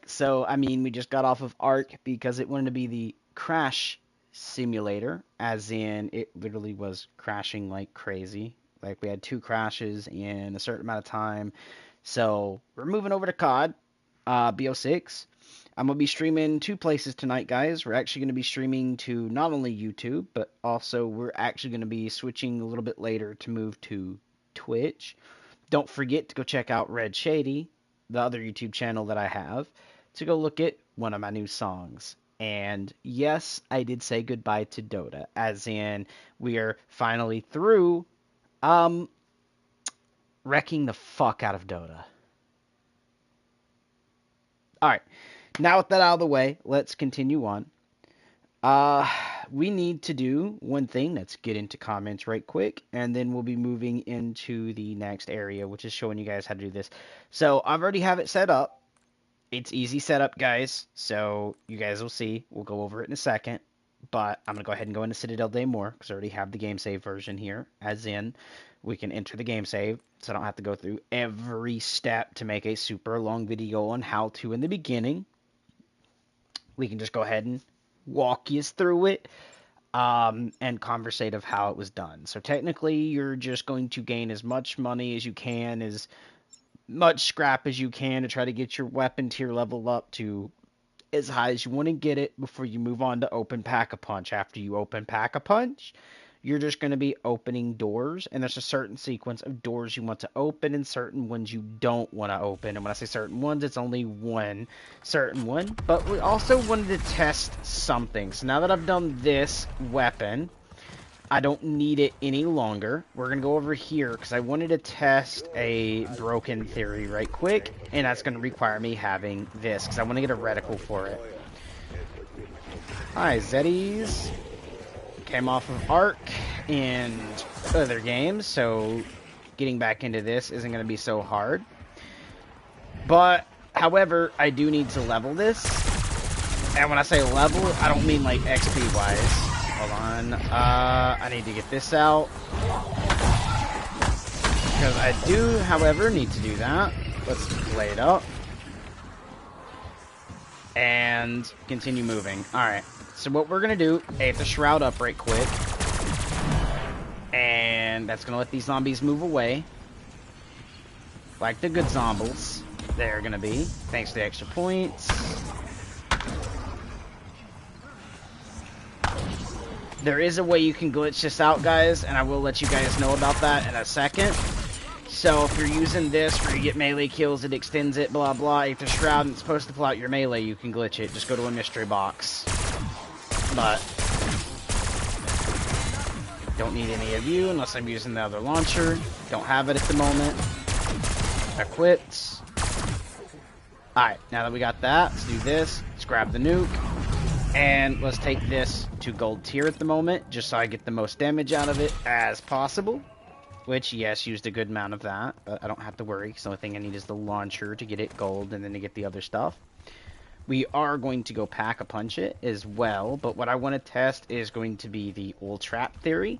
So, I mean, we just got off of Ark because it wanted to be the crash simulator, as in it literally was crashing like crazy. Like, we had 2 crashes in a certain amount of time. So, we're moving over to COD, BO6. I'm going to be streaming 2 places tonight, guys. We're actually going to be streaming to not only YouTube, but also we're actually going to be switching a little bit later to move to Twitch. Don't forget to go check out Red Shady, the other YouTube channel that I have, to go look at one of my new songs. And yes, I did say goodbye to Dota, as in we are finally through wrecking the fuck out of Dota. Alright, now with that out of the way, let's continue on. We need to do one thing. Let's get into comments right quick, and then we'll be moving into the next area, which is showing you guys how to do this. So I've already have it set up. It's easy setup, guys. So you guys will see. We'll go over it in a second. But I'm going to go ahead and go into Citadel Day more, because I already have the game save version here. As in, we can enter the game save, so I don't have to go through every step to make a super long video on how to in the beginning. We can just go ahead and walk you through it and conversate of how it was done. So technically, you're just going to gain as much money as you can, as much scrap as you can to try to get your weapon tier level up to as high as you want to get it before you move on to open Pack-a-Punch. After you open Pack-a-Punch, you're just going to be opening doors, and there's a certain sequence of doors you want to open and certain ones you don't want to open. And when I say certain ones, it's only one certain one. But we also wanted to test something. So now that I've done this weapon, I don't need it any longer. We're going to go over here because I wanted to test a broken theory right quick, and that's going to require me having this because I want to get a reticle for it. Hi, Zeddies. Came off of Ark and other games, so getting back into this isn't going to be so hard. But, however, I do need to level this. And when I say level, I don't mean like XP-wise. Hold on. I need to get this out. Because I do, however, need to do that. Let's lay it up. And continue moving. Alright. So what we're going to do, I have to shroud up right quick. And that's going to let these zombies move away. Like the good zombies. They're going to be. Thanks to the extra points. There is a way you can glitch this out, guys, and I will let you guys know about that in a second. So if you're using this where you get melee kills, it extends it, blah blah. If the shroud and it's supposed to pull out your melee, you can glitch it. Just go to a mystery box. But don't need any of you unless I'm using the other launcher. Don't have it at the moment. Equipped. Alright, now that we got that, let's do this. Let's grab the nuke. And let's take this to gold tier at the moment, just so I get the most damage out of it as possible. Which, yes, used a good amount of that, but I don't have to worry, because the only thing I need is the launcher to get it gold, and then to get the other stuff. We are going to go Pack-a-Punch it as well, but what I want to test is going to be the ult trap theory,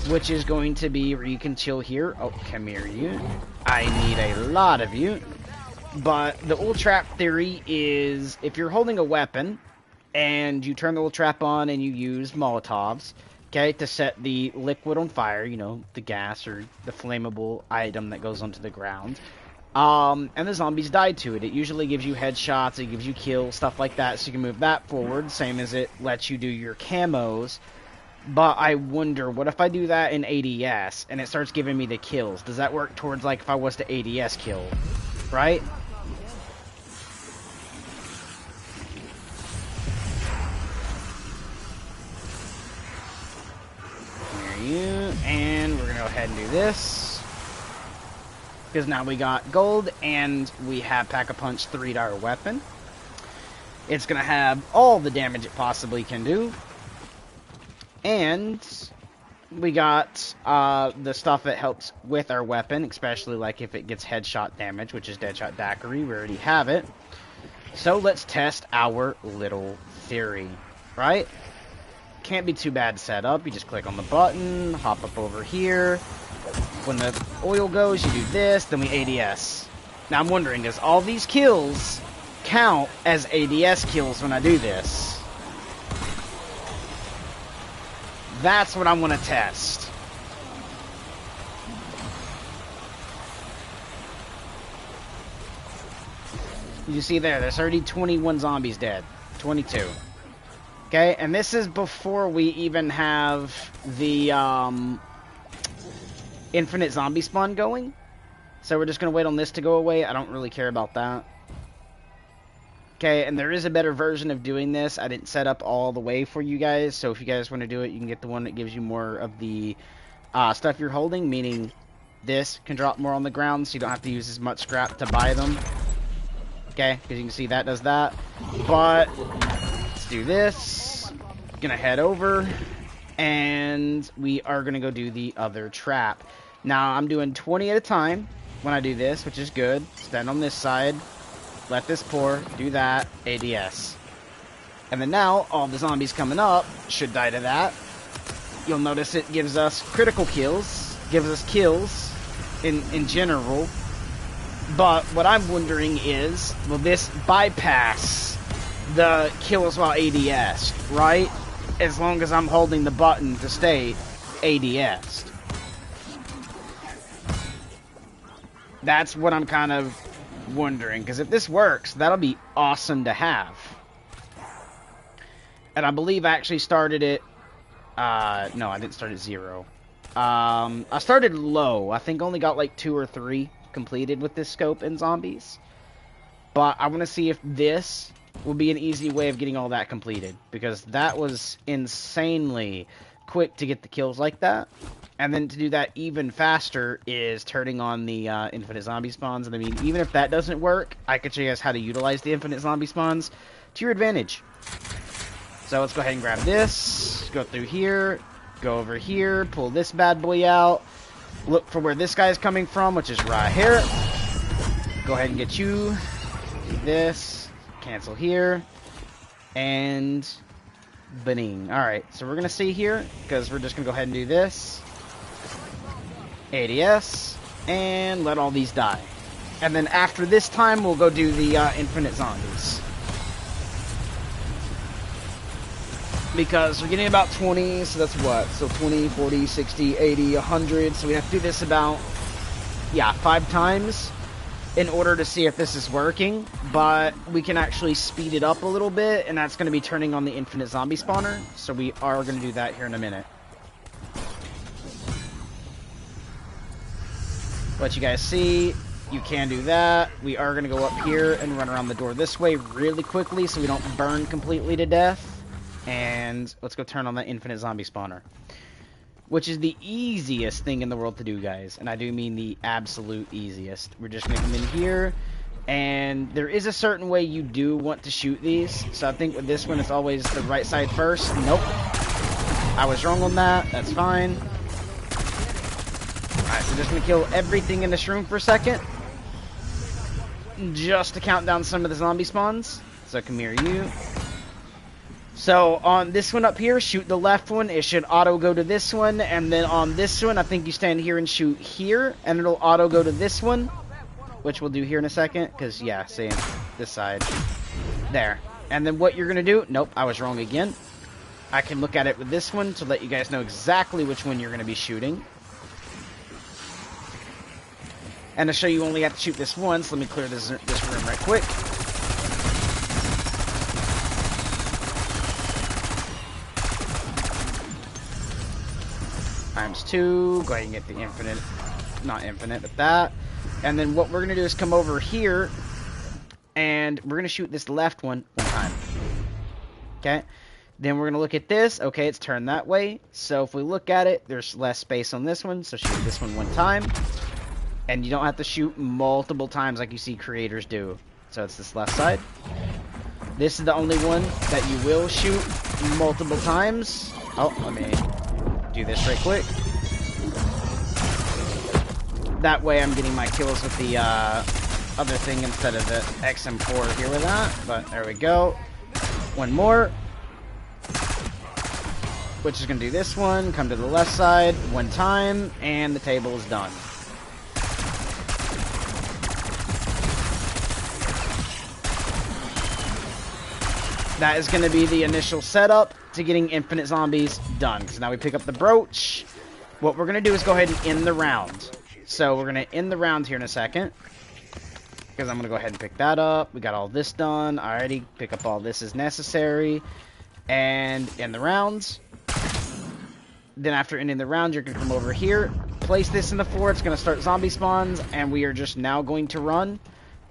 which is going to be where you can chill here. Oh, come here, you. I need a lot of you. But the ult trap theory is, if you're holding a weapon, and you turn the ult trap on and you use Molotovs, okay, to set the liquid on fire, you know, the gas or the flammable item that goes onto the ground. And the zombies die to it. It usually gives you headshots, it gives you kills, stuff like that, so you can move that forward, same as it lets you do your camos. But I wonder, what if I do that in ADS, and it starts giving me the kills? Does that work towards, like, if I was to ADS kill, right? And we're gonna go ahead and do this because now we got gold and we have Pack-a-Punch 3-star weapon. It's gonna have all the damage it possibly can do, and we got the stuff that helps with our weapon, especially like if it gets headshot damage, which is Deadshot Daiquiri. We already have it, so let's test our little theory, right? Can't be too bad to set up. You just click on the button, hop up over here. When the oil goes, you do this, then we ADS. Now I'm wondering, does all these kills count as ADS kills when I do this. That's what I want to test. You see there's already 21 zombies dead. 22. Okay, and this is before we even have the infinite zombie spawn going. So we're just going to wait on this to go away. I don't really care about that. Okay, and there is a better version of doing this. I didn't set up all the way for you guys. So if you guys want to do it, you can get the one that gives you more of the stuff you're holding. Meaning this can drop more on the ground, so you don't have to use as much scrap to buy them. Okay, because you can see that does that. But let's do this. Gonna head over, and we are gonna go do the other trap. Now I'm doing 20 at a time when I do this, which is good. Stand on this side, let this pour, do that, ADS. And then now all the zombies coming up should die to that. You'll notice it gives us critical kills, gives us kills in general. But what I'm wondering is, will this bypass the kills while ADS, right? As long as I'm holding the button to stay ADS. That's what I'm kind of wondering, because if this works, that'll be awesome to have. And I believe I actually started it, no, I didn't start at 0. I started low. I think only got like 2 or 3 completed with this scope and zombies. But I want to see if this will be an easy way of getting all that completed, because that was insanely quick to get the kills like that. And then to do that even faster is turning on the infinite zombie spawns. And I mean, even if that doesn't work, I could show you guys how to utilize the infinite zombie spawns to your advantage. So let's go ahead and grab this, go through here, go over here, pull this bad boy out, look for where this guy is coming from, which is right here. Go ahead and get you, do this, cancel here, and bing. Alright, so we're going to see here, because we're just going to go ahead and do this, ADS, and let all these die. And then after this time, we'll go do the infinite zombies. Because we're getting about 20, so that's what? So 20, 40, 60, 80, 100. So we have to do this about, yeah, 5 times in order to see if this is working. But we can actually speed it up a little bit, and that's going to be turning on the infinite zombie spawner. So we are going to do that here in a minute. Let you guys see, you can do that. We are going to go up here and run around the door this way really quickly so we don't burn completely to death. And let's go turn on that infinite zombie spawner, which is the easiest thing in the world to do, guys. And I do mean the absolute easiest. We're just going to come in here, and there is a certain way you do want to shoot these. So I think with this one, it's always the right side first. Nope. I was wrong on that. That's fine. Alright, so we're just going to kill everything in this room for a second, just to count down some of the zombie spawns. So come here, you. So on this one up here, shoot the left one. It should auto go to this one. And then on this one, I think you stand here and shoot here, and it'll auto go to this one, which we'll do here in a second. Because, yeah, same. This side. There. And then what you're going to do... Nope, I was wrong again. I can look at it with this one to let you guys know exactly which one you're going to be shooting. And to show you only have to shoot this once, let me clear this room right quick. ×2, go ahead and get the infinite, not infinite, but that. And then what we're going to do is come over here, and we're going to shoot this left one time. Okay? Then we're going to look at this. Okay, it's turned that way. So if we look at it, there's less space on this one, so shoot this one time. And you don't have to shoot multiple times like you see creators do. So it's this left side. This is the only one that you will shoot multiple times. Oh, let me... do this right quick. That way I'm getting my kills with the other thing instead of the XM4 here with that. But there we go. One more. Which is going to do this one. Come to the left side one time. And the table is done. that is going to be the initial setup to getting infinite zombies done. So now we pick up the brooch. What we're going to do is go ahead and end the round. So we're going to end the round here in a second. Because I'm going to go ahead and pick that up. We got all this done. Alrighty, pick up all this as necessary. And end the rounds. Then after ending the round, you're going to come over here. Place this in the floor. It's going to start zombie spawns. And we are just now going to run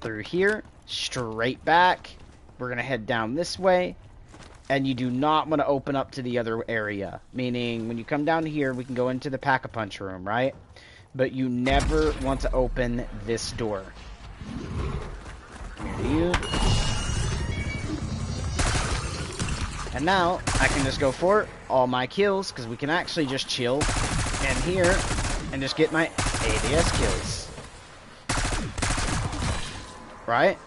through here. Straight back. We're going to head down this way. And you do not want to open up to the other area. Meaning, when you come down here, we can go into the Pack-a-Punch room, right? But you never want to open this door. Come here to you. And now, I can just go for all my kills, because we can actually just chill in here and just get my ADS kills. Right?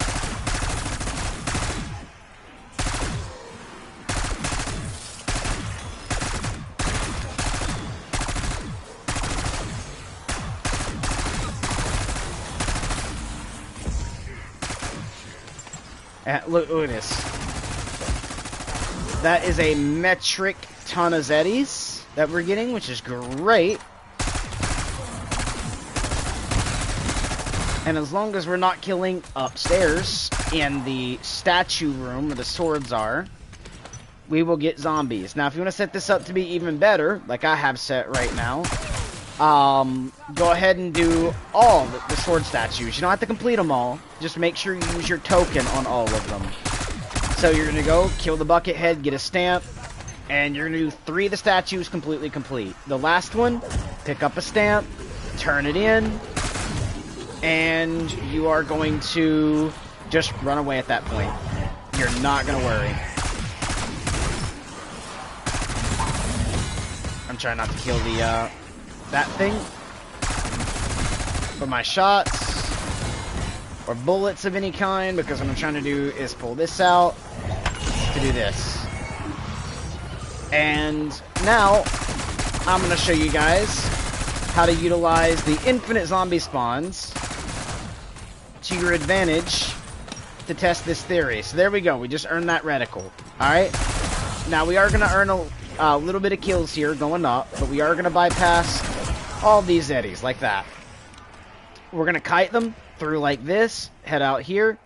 Look at this. That is a metric ton of Zeddies that we're getting, which is great. And as long as we're not killing upstairs in the statue room where the swords are, we will get zombies. Now, if you want to set this up to be even better, like I have set right now, go ahead and do all the sword statues. You don't have to complete them all. Just make sure you use your token on all of them. So you're going to go, kill the bucket head, get a stamp, and you're going to do 3 of the statues completely complete. The last one, pick up a stamp, turn it in, and you are going to just run away at that point. You're not going to worry. I'm trying not to kill the, that thing. But my shots or bullets of any kind, because what I'm trying to do is pull this out to do this. And now I'm going to show you guys how to utilize the infinite zombie spawns to your advantage to test this theory. So there we go. We just earned that reticle. Alright? Now we are going to earn a little bit of kills here going up, but we are going to bypass all these eddies like that. We're going to kite them through like this, head out here.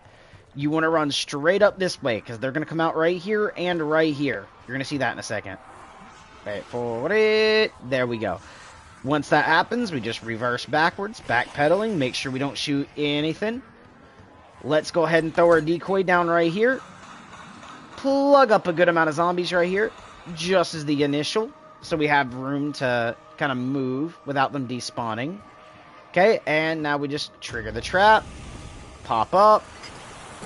You want to run straight up this way because they're going to come out right here and right here. You're going to see that in a second. Wait for it. There we go. Once that happens, we just reverse backwards, backpedaling, make sure we don't shoot anything. Let's go ahead and throw our decoy down right here. Plug up a good amount of zombies right here, just as the initial, so we have room to kind of move without them despawning. Okay, and now we just trigger the trap, pop up,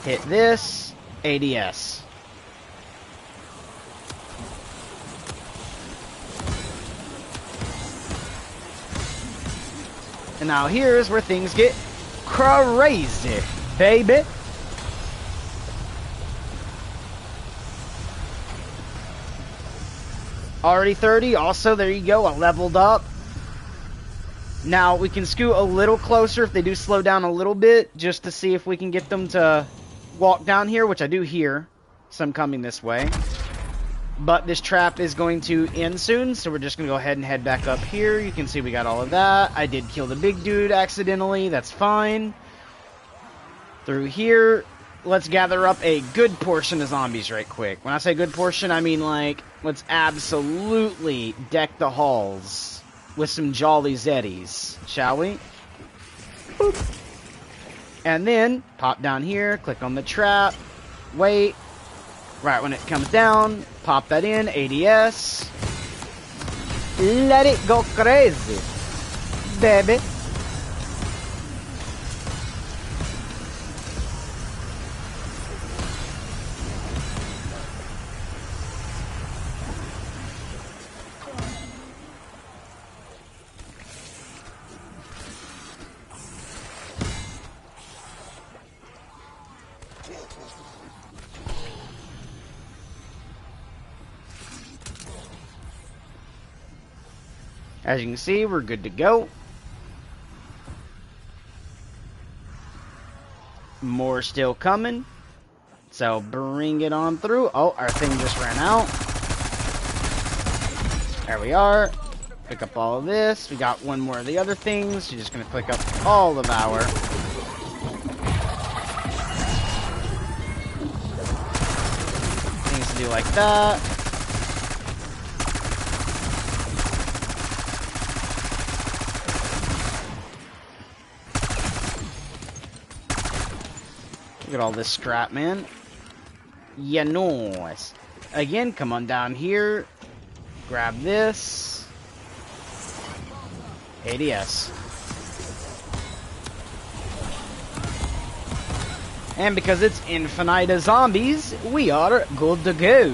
hit this, ADS. And now here's where things get crazy, baby. Already 30, also there you go, I leveled up. Now we can scoot a little closer if they do slow down a little bit, just to see if we can get them to walk down here, which I do hear some coming this way. But this trap is going to end soon, so we're just going to go ahead and head back up here. You can see we got all of that. I did kill the big dude accidentally, that's fine. Through here, let's gather up a good portion of zombies right quick. When I say good portion, I mean like, let's absolutely deck the halls with some jolly zeddies, shall we? Boop. And then, pop down here, click on the trap, wait. Right when it comes down, pop that in, ADS. Let it go crazy, baby. As you can see, we're good to go. More still coming. So bring it on through. Oh, our thing just ran out. There we are. Pick up all of this. We got one more of the other things. You're just going to pick up all of our... things to do like that. Look at all this scrap, man. Yeah, nice. Again, come on down here. Grab this. ADS. And because it's infinite zombies, we are good to go.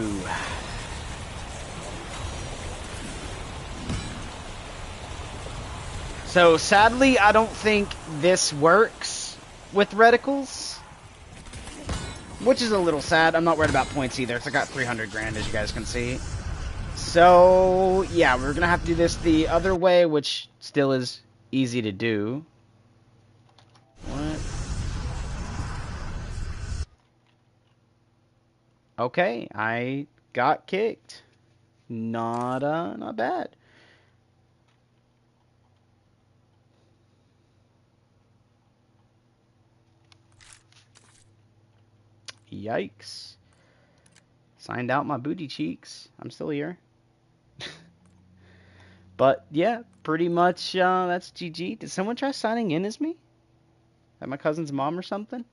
So sadly, I don't think this works with reticles. Which is a little sad. I'm not worried about points either. I got 300 grand, as you guys can see. So, yeah, we're going to have to do this the other way, which still is easy to do. What? Okay, I got kicked. Not bad. Yikes. Signed out my booty cheeks. I'm still here. But, yeah, pretty much, that's GG. Did someone try signing in as me? Like my cousin's mom or something?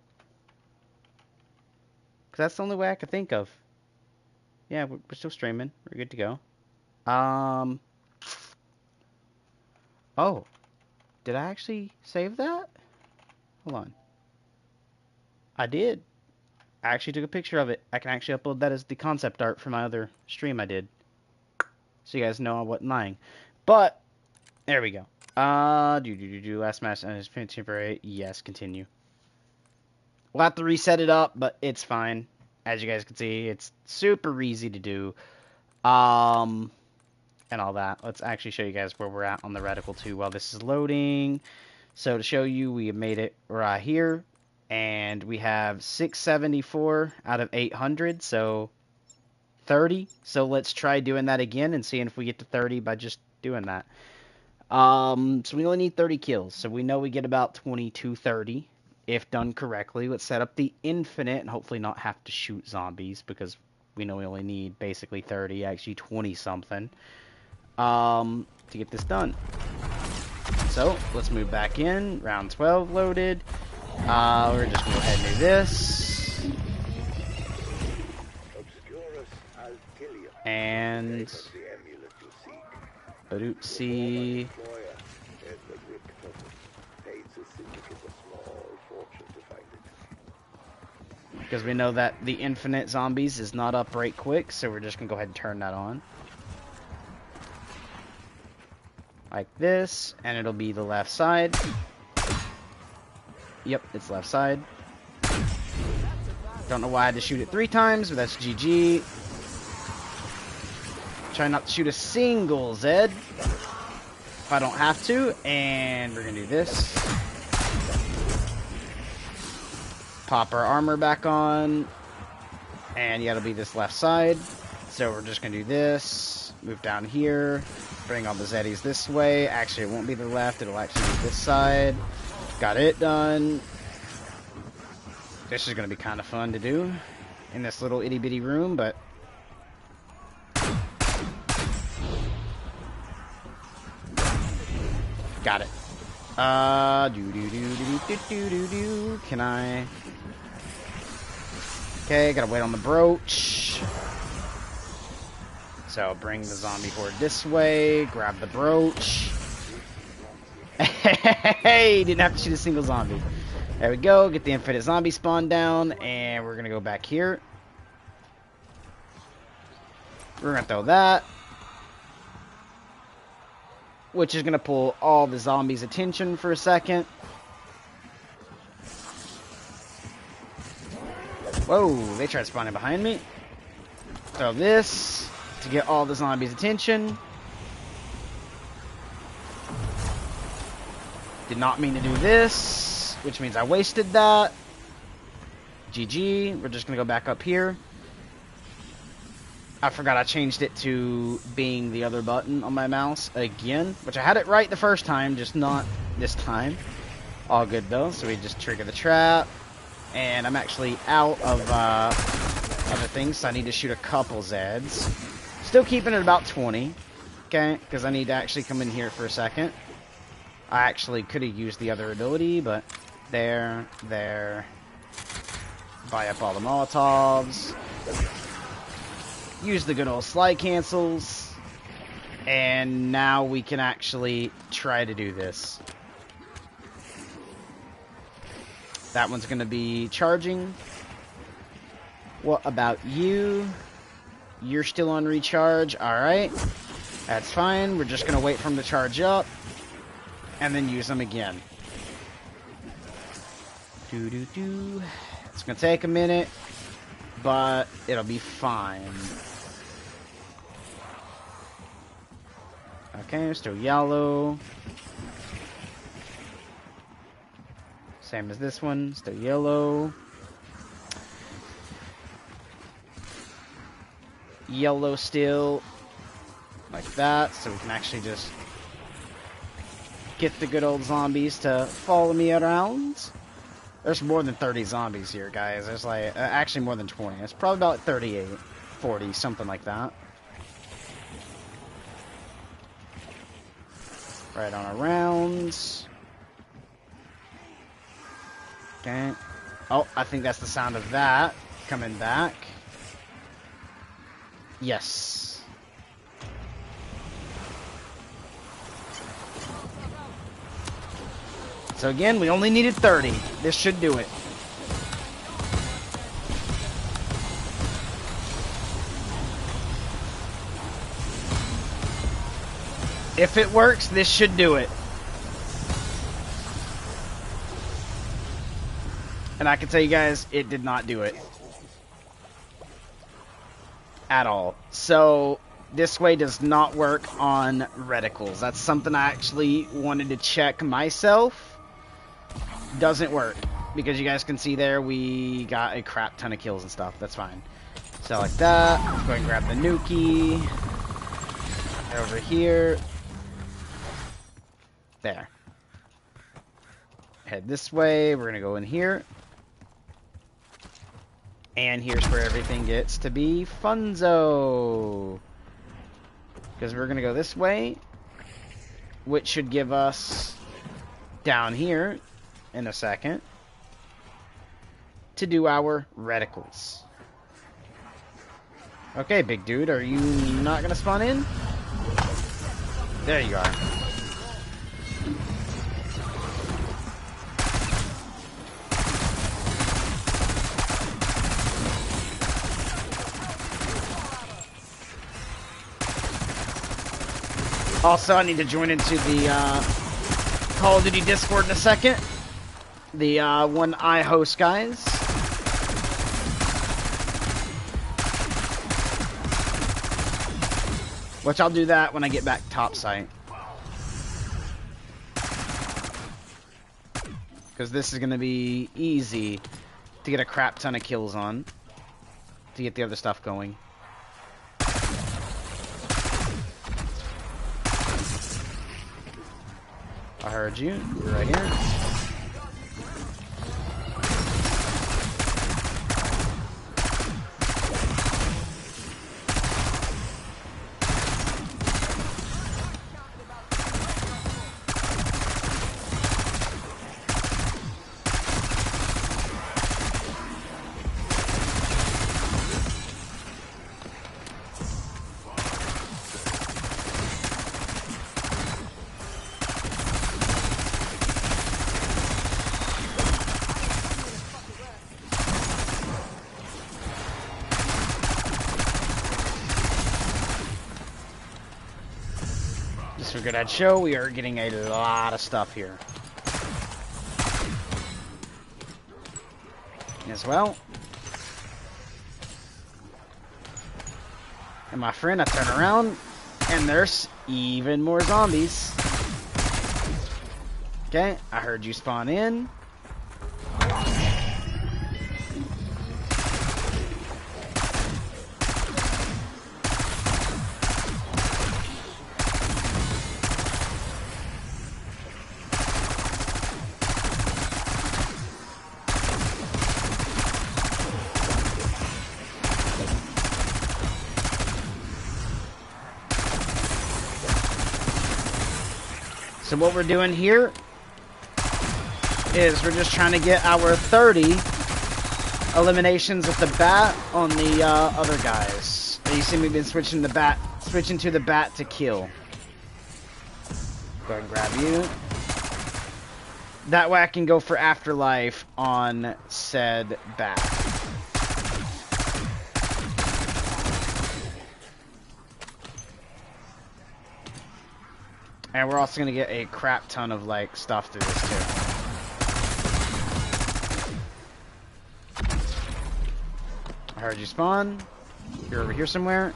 Because that's the only way I could think of. Yeah, we're still streaming. We're good to go. Oh. Did I actually save that? Hold on. I did. I actually took a picture of it. I can actually upload that as the concept art for my other stream I did. So you guys know I wasn't lying. But, there we go. Last match and it's 15 yes, continue. We'll have to reset it up, but it's fine. As you guys can see, it's super easy to do. And all that. Let's actually show you guys where we're at on the reticle 2 while this is loading. So to show you, we have made it right here. And we have 674 out of 800, so 30. So let's try doing that again and seeing if we get to 30 by just doing that. So we only need 30 kills. So we know we get about 22-30 if done correctly. Let's set up the infinite and hopefully not have to shoot zombies because we know we only need basically 30, actually 20-something, to get this done. So let's move back in. Round 12 loaded. We're just going to go ahead and do this. And Badootsie. Because we know that the infinite zombies is not up right quick, so we're just going to go ahead and turn that on. Like this, and it'll be the left side. Yep, it's left side. Don't know why I had to shoot it 3 times, but that's GG. Try not to shoot a single Zed if I don't have to. And we're going to do this. Pop our armor back on. And yeah, it'll be this left side. So we're just going to do this. Move down here. Bring all the Zeddies this way. Actually, it won't be the left. It'll actually be this side. Got it done. This is going to be kind of fun to do in this little itty bitty room, but got it. Can I? Okay, gotta wait on the brooch. So bring the zombie horde this way. Grab the brooch. Hey, didn't have to shoot a single zombie. There we go. Get the infinite zombie spawn down, and we're gonna go back here. We're gonna throw that, which is gonna pull all the zombies' attention for a second. Whoa, they tried spawning behind me. Throw this to get all the zombies' attention. Did not mean to do this, which means I wasted that. GG. We're just gonna go back up here. I forgot I changed it to being the other button on my mouse again, which I had it right the first time, just not this time. All good though, so we just trigger the trap. And I'm actually out of other things, so I need to shoot a couple Zeds. Still keeping it about 20, okay, because I need to actually come in here for a second. I actually could have used the other ability, but there. Buy up all the Molotovs. Use the good old slide cancels, and now we can actually try to do this. That one's going to be charging. What about you? You're still on recharge. Alright. That's fine. We're just going to wait for him to charge up, and then use them again. It's going to take a minute, but it'll be fine. Okay, still yellow. Same as this one, still yellow. Yellow still. Like that, so we can actually just get the good old zombies to follow me around. There's more than 30 zombies here, guys. There's like, actually more than 20. It's probably about 38, 40, something like that. Right on around. Okay. Oh, I think that's the sound of that coming back. Yes. So again, we only needed 30. This should do it. If it works, this should do it. And I can tell you guys, it did not do it. At all. So, this way does not work on reticles. That's something I actually wanted to check myself. Doesn't work. Because you guys can see there, we got a crap ton of kills and stuff. That's fine. So, like that. Let's go ahead and grab the nuki. Over here. There. Head this way. We're going to go in here. And here's where everything gets to be funzo. Because we're going to go this way. Which should give us down here in a second to do our reticles. Okay, big dude. Are you not going to spawn in? There you are. Also, I need to join into the Call of Duty Discord in a second. The one I host, guys. Which I'll do that when I get back top site. Because this is going to be easy to get a crap ton of kills on. To get the other stuff going. I heard you. You're right here. Just figured I'd show we are getting a lot of stuff here. As well. And my friend, I turn around and there's even more zombies. Okay, I heard you spawn in. So what we're doing here is we're just trying to get our 30 eliminations at the bat on the other guys. You see me been switching to the bat to kill. Go ahead and grab you. That way I can go for afterlife on said bat. And we're also gonna get a crap ton of like stuff through this too. I heard you spawn. You're over here somewhere.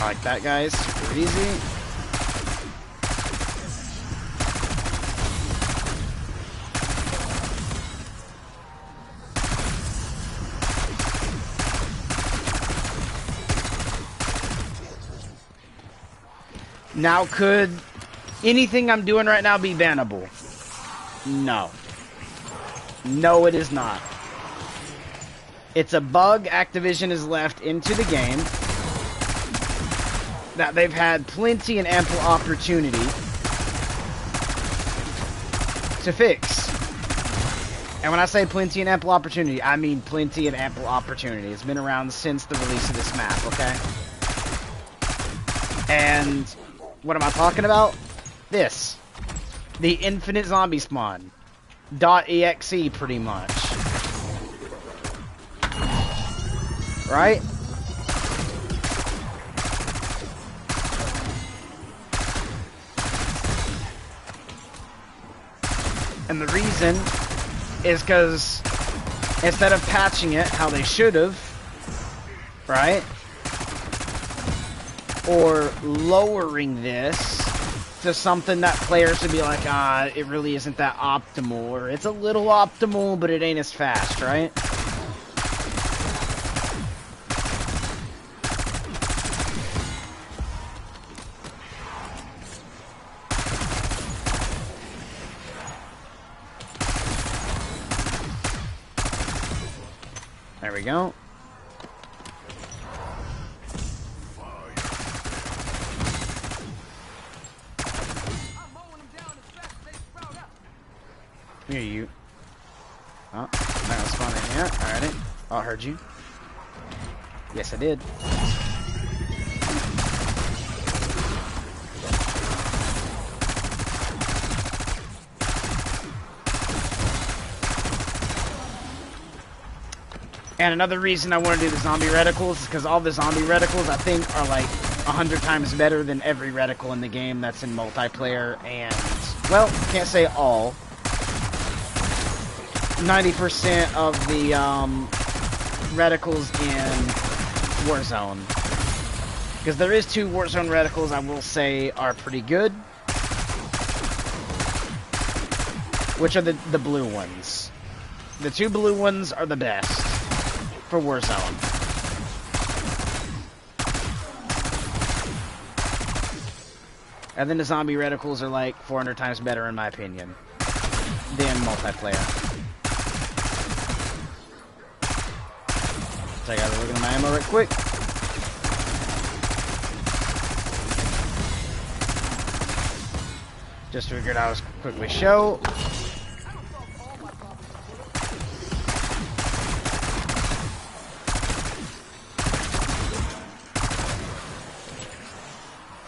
Like that, guys. Super easy. Now, could anything I'm doing right now be bannable? No. No, it is not. It's a bug Activision has left into the game that they've had plenty and ample opportunity to fix. And when I say plenty and ample opportunity, I mean plenty and ample opportunity. It's been around since the release of this map, okay? And what am I talking about? This. The infinite zombie spawn. .exe, pretty much. Right? And the reason is because instead of patching it how they should have, right? Or lowering this to something that players would be like, it really isn't that optimal, or it's a little optimal, but it ain't as fast, right? There we go. Here you. Oh, I'm not gonna spawn in here. Alrighty. Oh, I heard you. Yes, I did. And another reason I want to do the zombie reticles is because all the zombie reticles I think are like 100 times better than every reticle in the game that's in multiplayer. And, well, can't say all. 90% of the reticles in Warzone. Because there is 2 Warzone reticles I will say are pretty good. Which are the blue ones. The 2 blue ones are the best for Warzone. And then the zombie reticles are like 400 times better in my opinion than multiplayer. So I gotta look at my ammo right quick. Just figured I was quickly show.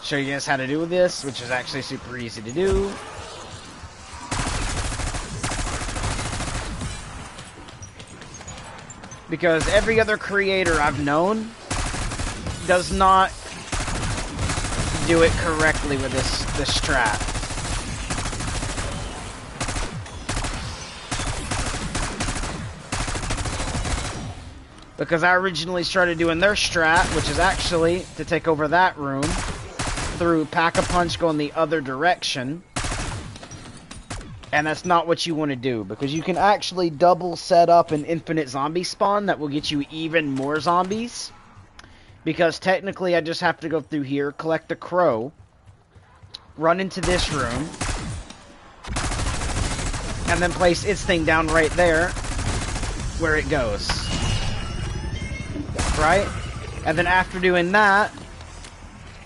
Show you guys how to do this, which is actually super easy to do. Because every other creator I've known does not do it correctly with this strat. Because I originally started doing their strat, which is actually to take over that room through Pack-a-Punch going the other direction. And that's not what you want to do, because you can actually double set up an infinite zombie spawn that will get you even more zombies. Because technically I just have to go through here, collect the crow, run into this room, and then place its thing down right there where it goes. Right? And then after doing that,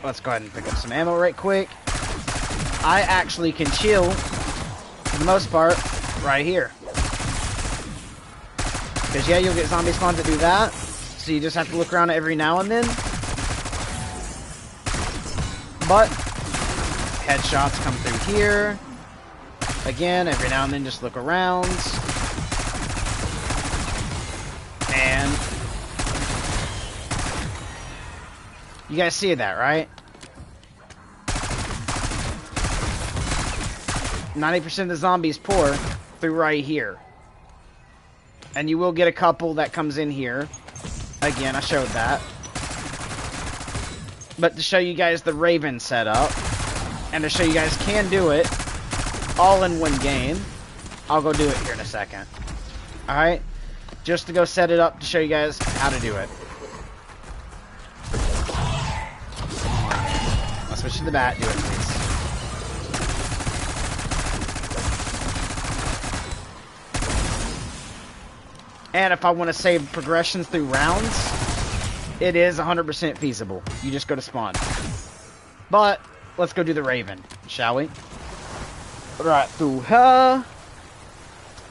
let's go ahead and pick up some ammo right quick. I actually can chill, for the most part, right here. Because yeah, you'll get zombie spawns that do that. So you just have to look around every now and then. But headshots come through here. Again, every now and then just look around. And you guys see that, right? 90% of the zombies pour through right here. And you will get a couple that comes in here. Again, I showed that. But to show you guys the Raven setup, and to show you guys can do it all in one game, I'll go do it here in a second. Alright? Just to go set it up to show you guys how to do it. I'll switch to the bat, do it please. And if I want to save progressions through rounds, it is 100% feasible. You just go to spawn. But, let's go do the Raven, shall we? Right through here.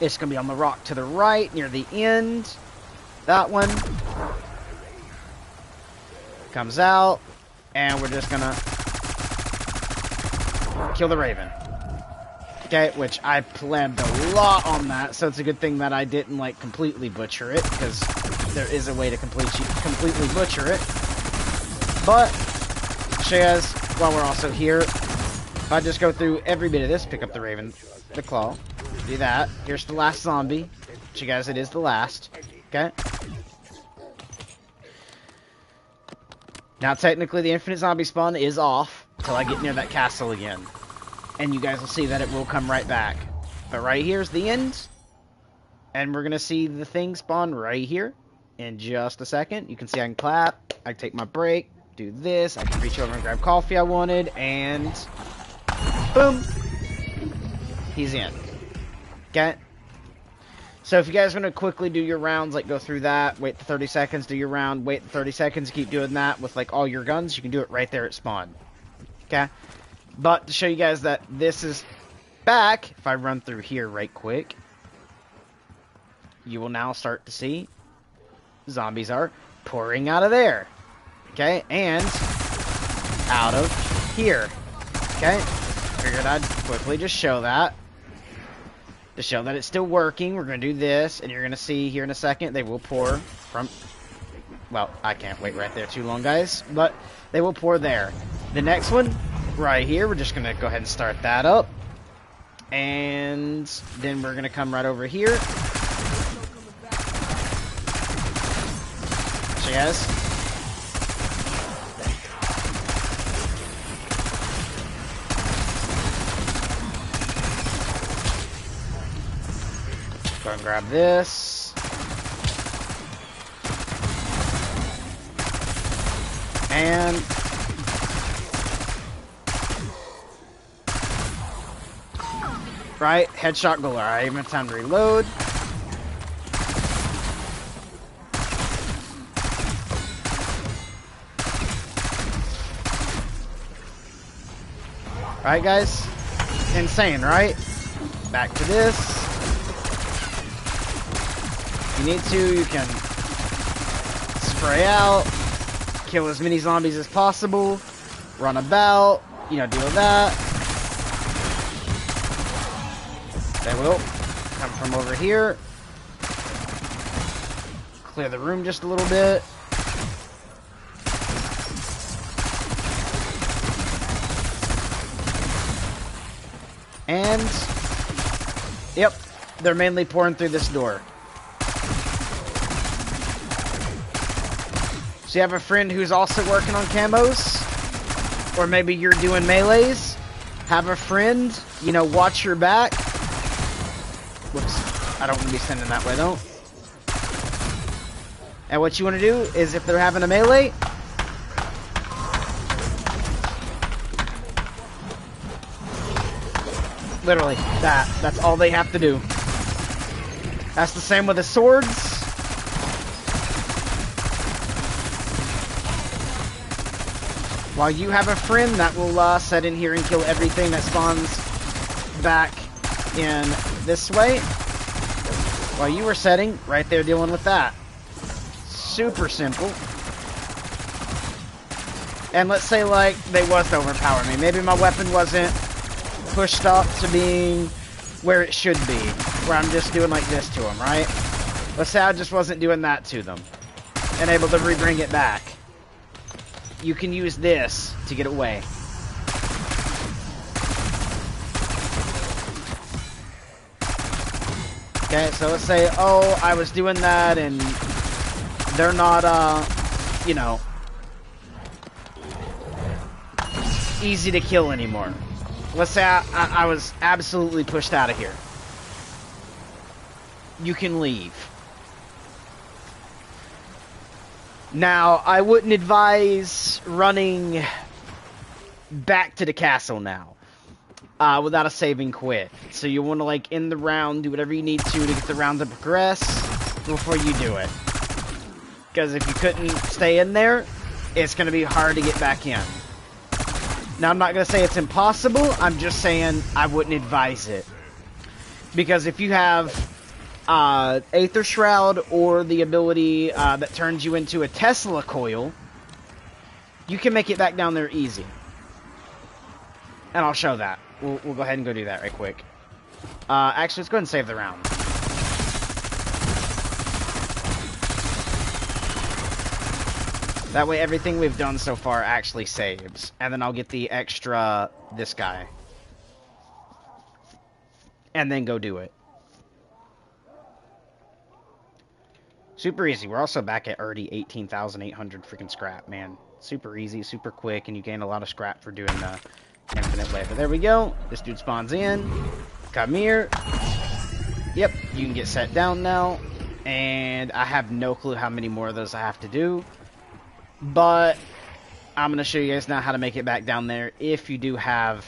It's going to be on the rock to the right, near the end. That one. Comes out. And we're just going to kill the Raven. Okay, which I planned a lot on that, so it's a good thing that I didn't, like, completely butcher it, because there is a way to completely butcher it. But, show you guys, while we're also here, if I just go through every bit of this, pick up the Raven, the Claw, do that. Here's the last zombie. Show you guys, it is the last. Okay? Now, technically, the infinite zombie spawn is off until I get near that castle again. And you guys will see that it will come right back. But right here's the end. And we're going to see the thing spawn right here in just a second. You can see I can clap. I can take my break. Do this. I can reach over and grab coffee I wanted. And boom. He's in. Okay? So if you guys want to quickly do your rounds, like go through that, wait 30 seconds, do your round, wait 30 seconds, keep doing that with like all your guns, you can do it right there at spawn. Okay? But to show you guys that this is back, if I run through here right quick, you will now start to see zombies are pouring out of there. Okay? And out of here. Okay? Figured I'd quickly just show that. To show that it's still working, we're going to do this, and you're going to see here in a second, they will pour from... Well, I can't wait right there too long, guys, but they will pour there. The next one... right here, we're just gonna go ahead and start that up, and then we're gonna come right over here. So guys, go and grab this, and right, headshot goal. Alright, even time to reload. Alright, guys. Insane, right? Back to this. If you need to, you can spray out, kill as many zombies as possible, run about, you know, deal with that. They will come from over here. Clear the room just a little bit. And, yep, they're mainly pouring through this door. So you have a friend who's also working on camos, or maybe you're doing melees. Have a friend, you know, watch your back. Whoops, I don't want to be sending that way though. And what you want to do is if they're having a melee, Literally, that's all they have to do. That's the same with the swords. While you have a friend that will set in here and kill everything that spawns back in this way, while you were setting right there dealing with that. Super simple. And let's say like they was to overpower me. Maybe my weapon wasn't pushed up to being where it should be, where I'm just doing like this to them, right? Let's say I just wasn't doing that to them and able to rebring it back. You can use this to get away. Okay, so let's say, oh, I was doing that and they're not, you know, easy to kill anymore. Let's say I was absolutely pushed out of here. You can leave. Now, I wouldn't advise running back to the castle now without a saving quit. So you want to, like, end the round, do whatever you need to get the round to progress before you do it. Because if you couldn't stay in there, it's going to be hard to get back in. Now, I'm not going to say it's impossible. I'm just saying I wouldn't advise it. Because if you have Aether Shroud or the ability that turns you into a Tesla coil, you can make it back down there easy. And I'll show that. We'll go ahead and go do that right quick. Actually, let's go ahead and save the round. That way everything we've done so far actually saves. And then I'll get the extra, this guy. And then go do it. Super easy. We're also back at already 18,800 freaking scrap, man. Super easy, super quick, and you gain a lot of scrap for doing the infinite way. But there we go. This dude spawns in. Come here. Yep, you can get set down now. And I have no clue how many more of those I have to do. But I'm going to show you guys now how to make it back down there if you do have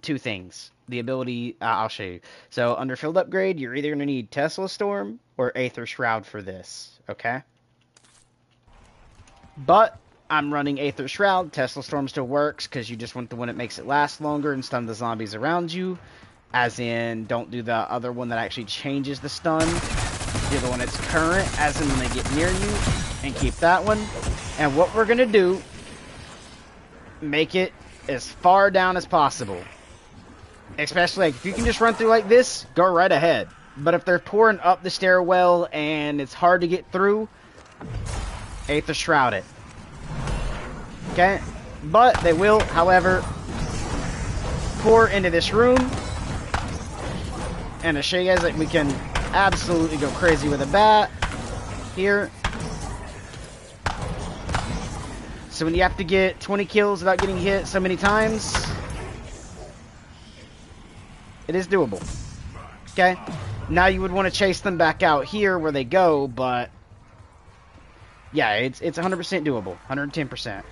two things. The ability, I'll show you. So under field upgrade, you're either going to need Tesla Storm or Aether Shroud for this, okay? But I'm running Aether Shroud. Tesla Storm still works because you just want the one that makes it last longer and stun the zombies around you. As in, don't do the other one that actually changes the stun. Do the one that's current, as in when they get near you, and keep that one. And what we're going to do, make it as far down as possible. Especially, like, if you can just run through like this, go right ahead. But if they're pouring up the stairwell and it's hard to get through, Aether Shroud it. Okay? But they will, however, pour into this room. And to show you guys that we can absolutely go crazy with a bat here. So when you have to get 20 kills without getting hit so many times, it is doable. Okay? Now you would want to chase them back out here where they go, but yeah, it's 100% doable. 110%.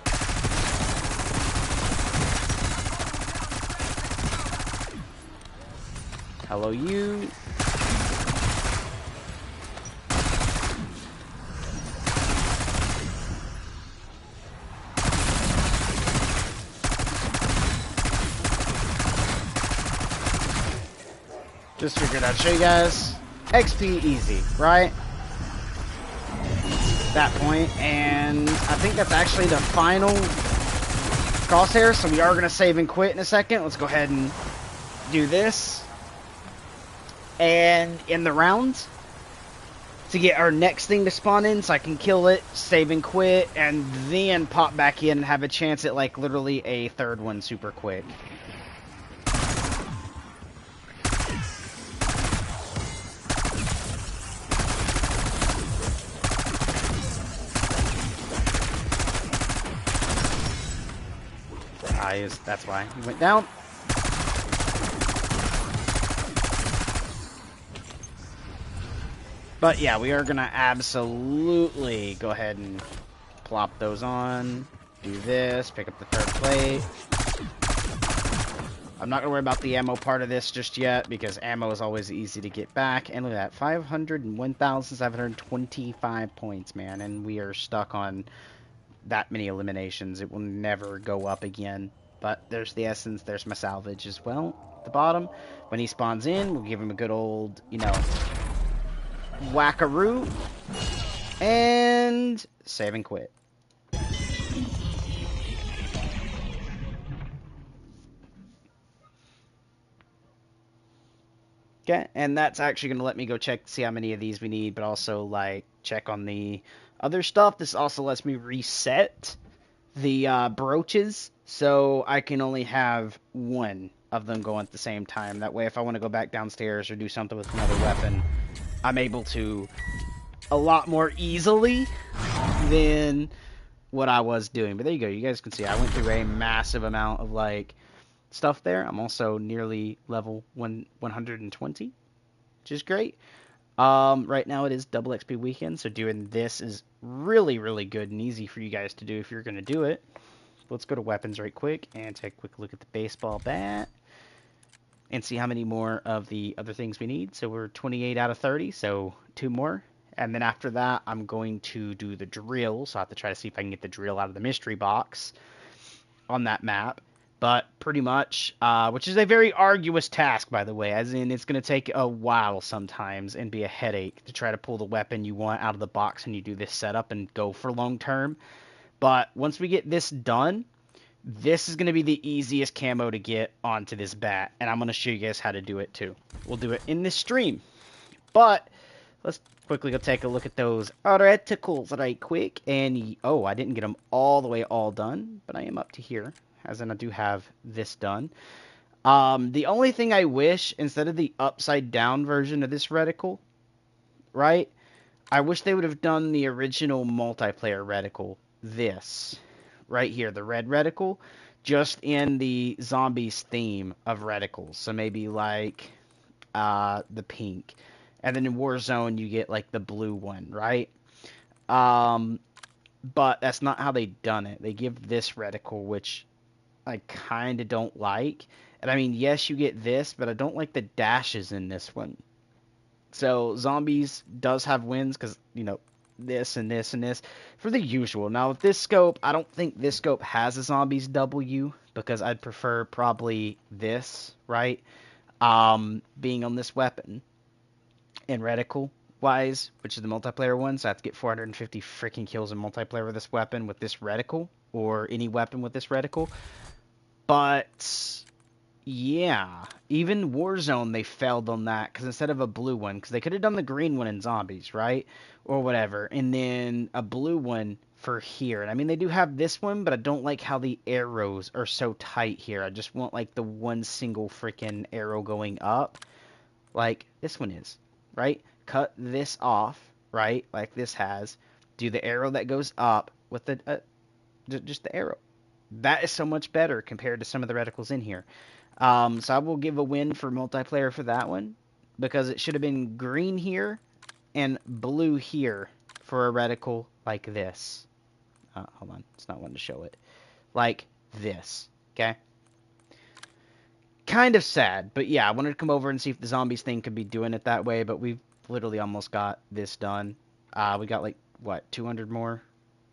Hello, you. Just figured I'd show you guys. XP easy, right? That point, and I think that's actually the final crosshair, so we are going to save and quit in a second. Let's go ahead and do this. And in the round, to get our next thing to spawn in so I can kill it, save and quit, and then pop back in and have a chance at like literally a third one super quick. That's why he went down. But yeah, we are going to absolutely go ahead and plop those on. Do this, pick up the third plate. I'm not going to worry about the ammo part of this just yet, because ammo is always easy to get back. And look at that, 501,725 points, man. And we are stuck on that many eliminations. It will never go up again. But there's the essence, there's my salvage as well. At the bottom, when he spawns in, we'll give him a good old, you know, whackaroo. And save and quit. Okay, and that's actually going to let me go check, see how many of these we need, but also, like, check on the other stuff. This also lets me reset the brooches, so I can only have one of them going at the same time. That way, if I want to go back downstairs or do something with another weapon, I'm able to a lot more easily than what I was doing. But there you go. You guys can see I went through a massive amount of, like, stuff there. I'm also nearly level 120, which is great. Right now it is double XP weekend, so doing this is really, really good and easy for you guys to do if you're going to do it. Let's go to weapons right quick and take a quick look at the baseball bat and see how many more of the other things we need. So we're 28 out of 30, so 2 more. And then after that, I'm going to do the drill, so I have to try to see if I can get the drill out of the mystery box on that map. But pretty much, which is a very arduous task, by the way, as in it's going to take a while sometimes and be a headache to try to pull the weapon you want out of the box when you do this setup and go for long term. But once we get this done, this is going to be the easiest camo to get onto this bat, and I'm going to show you guys how to do it too. We'll do it in this stream. But let's quickly go take a look at those reticles right quick. And, oh, I didn't get them all the way all done, but I am up to here. As in, I do have this done. The only thing I wish, instead of the upside down version of this reticle, right, I wish they would have done the original multiplayer reticle, this, right here, the red reticle, just in the zombies theme of reticles. So maybe like the pink. And then in Warzone, you get like the blue one, right? But that's not how they done it. They give this reticle, which I kind of don't like. And I mean, yes, you get this, but I don't like the dashes in this one. So Zombies does have wins because, you know, this and this and this for the usual. Now with this scope, I don't think this scope has a Zombies W because I'd prefer probably this, right? Being on this weapon and reticle wise, which is the multiplayer one, so I have to get 450 freaking kills in multiplayer with this weapon with this reticle, or any weapon with this reticle. But yeah, even Warzone, they failed on that, because instead of a blue one, because they could have done the green one in Zombies, right? Or whatever, and then a blue one for here. And I mean, they do have this one, but I don't like how the arrows are so tight here. I just want, like, the one single freaking arrow going up, like this one is, right? Cut this off, right? Like this has. Do the arrow that goes up with the, just the arrow. That is so much better compared to some of the reticles in here. So I will give a win for multiplayer for that one, because it should have been green here and blue here for a reticle like this. Hold on, it's not wanting to show it. Like this, okay? Kind of sad, but yeah, I wanted to come over and see if the Zombies thing could be doing it that way, but we've literally almost got this done. We got like, what, 200 more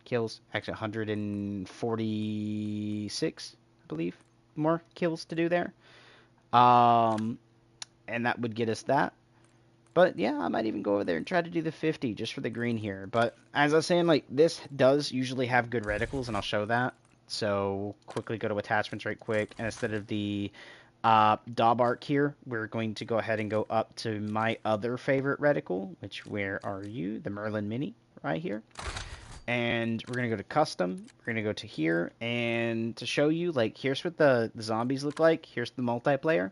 kills? Actually, 146, I believe, more kills to do there. And that would get us that. But yeah, I might even go over there and try to do the 50 just for the green here. But as I was saying, like, this does usually have good reticles, and I'll show that. So we'll quickly go to attachments right quick, and instead of the Daub arc here, we're going to go ahead and go up to my other favorite reticle, which, where are you? The Merlin Mini right here. And we're going to go to custom. We're going to go to here, and to show you, like, here's what the zombies look like. Here's the multiplayer.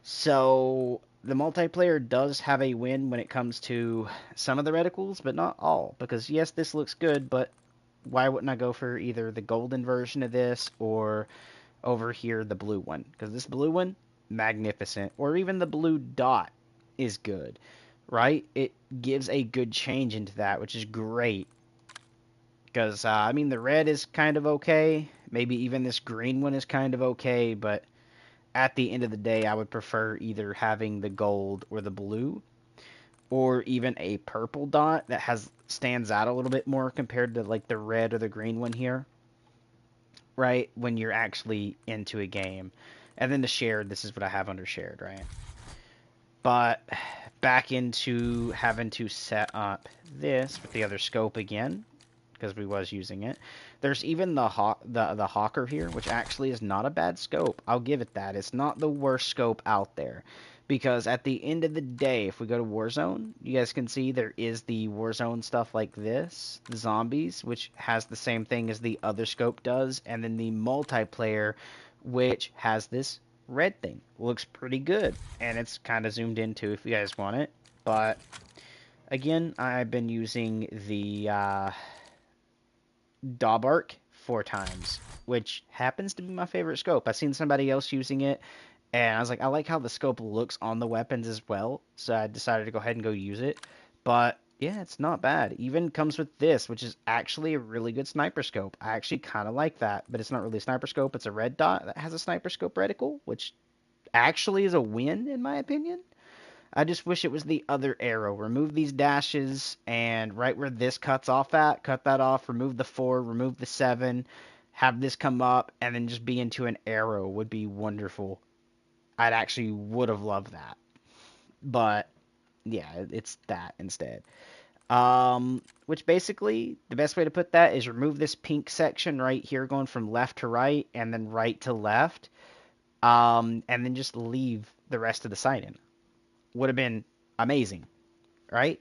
So the multiplayer does have a win when it comes to some of the reticles, but not all. Because yes, this looks good, but why wouldn't I go for either the golden version of this or over here the blue one? Because this blue one, magnificent. Or even the blue dot is good, right? It gives a good change into that, which is great. Because, I mean, the red is kind of okay. Maybe even this green one is kind of okay, but at the end of the day, I would prefer either having the gold or the blue, or even a purple dot that stands out a little bit more compared to like the red or the green one here, right? When you're actually into a game. And then the shared, this is what I have under shared, right? But back into having to set up this with the other scope again, because we was using it. There's even the Hawker here, which actually is not a bad scope. I'll give it that. It's not the worst scope out there. Because at the end of the day, if we go to Warzone, you guys can see there is the Warzone stuff like this, the zombies, which has the same thing as the other scope does, and then the multiplayer, which has this red thing. Looks pretty good, and it's kind of zoomed into if you guys want it. But again, I've been using the Daubark 4 times, which happens to be my favorite scope. I've seen somebody else using it, and I was like, I like how the scope looks on the weapons as well, so I decided to go ahead and go use it. But yeah, it's not bad. Even comes with this, which is actually a really good sniper scope. I actually kind of like that, but it's not really a sniper scope. It's a red dot that has a sniper scope reticle, which actually is a win in my opinion. I just wish it was the other arrow. Remove these dashes, and right where this cuts off at, cut that off, remove the 4, remove the 7, have this come up, and then just be into an arrow would be wonderful. I'd actually would have loved that. But, yeah, it's that instead. Which basically, the best way to put that is remove this pink section right here going from left to right, and then right to left. And then just leave the rest of the sight in. Would have been amazing, right?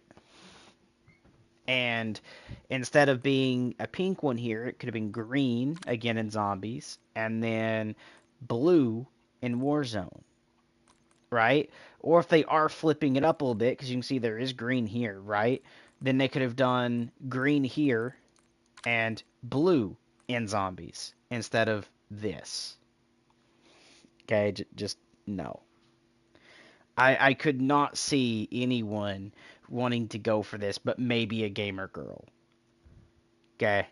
And instead of being a pink one here, it could have been green, again in zombies, and then blue in Warzone, right? Or if they are flipping it up a little bit, because you can see there is green here, right? Then they could have done green here and blue in zombies instead of this. Okay, just no. I could not see anyone wanting to go for this, but maybe a gamer girl. Okay.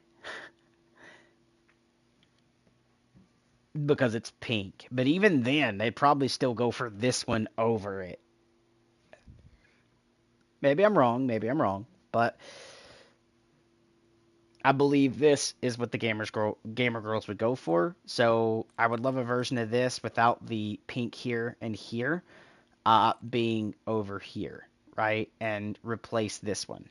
Because it's pink. But even then, they'd probably still go for this one over it. Maybe I'm wrong. But I believe this is what the gamer girls would go for. So I would love a version of this without the pink here and here. Being over here, right? And replace this one.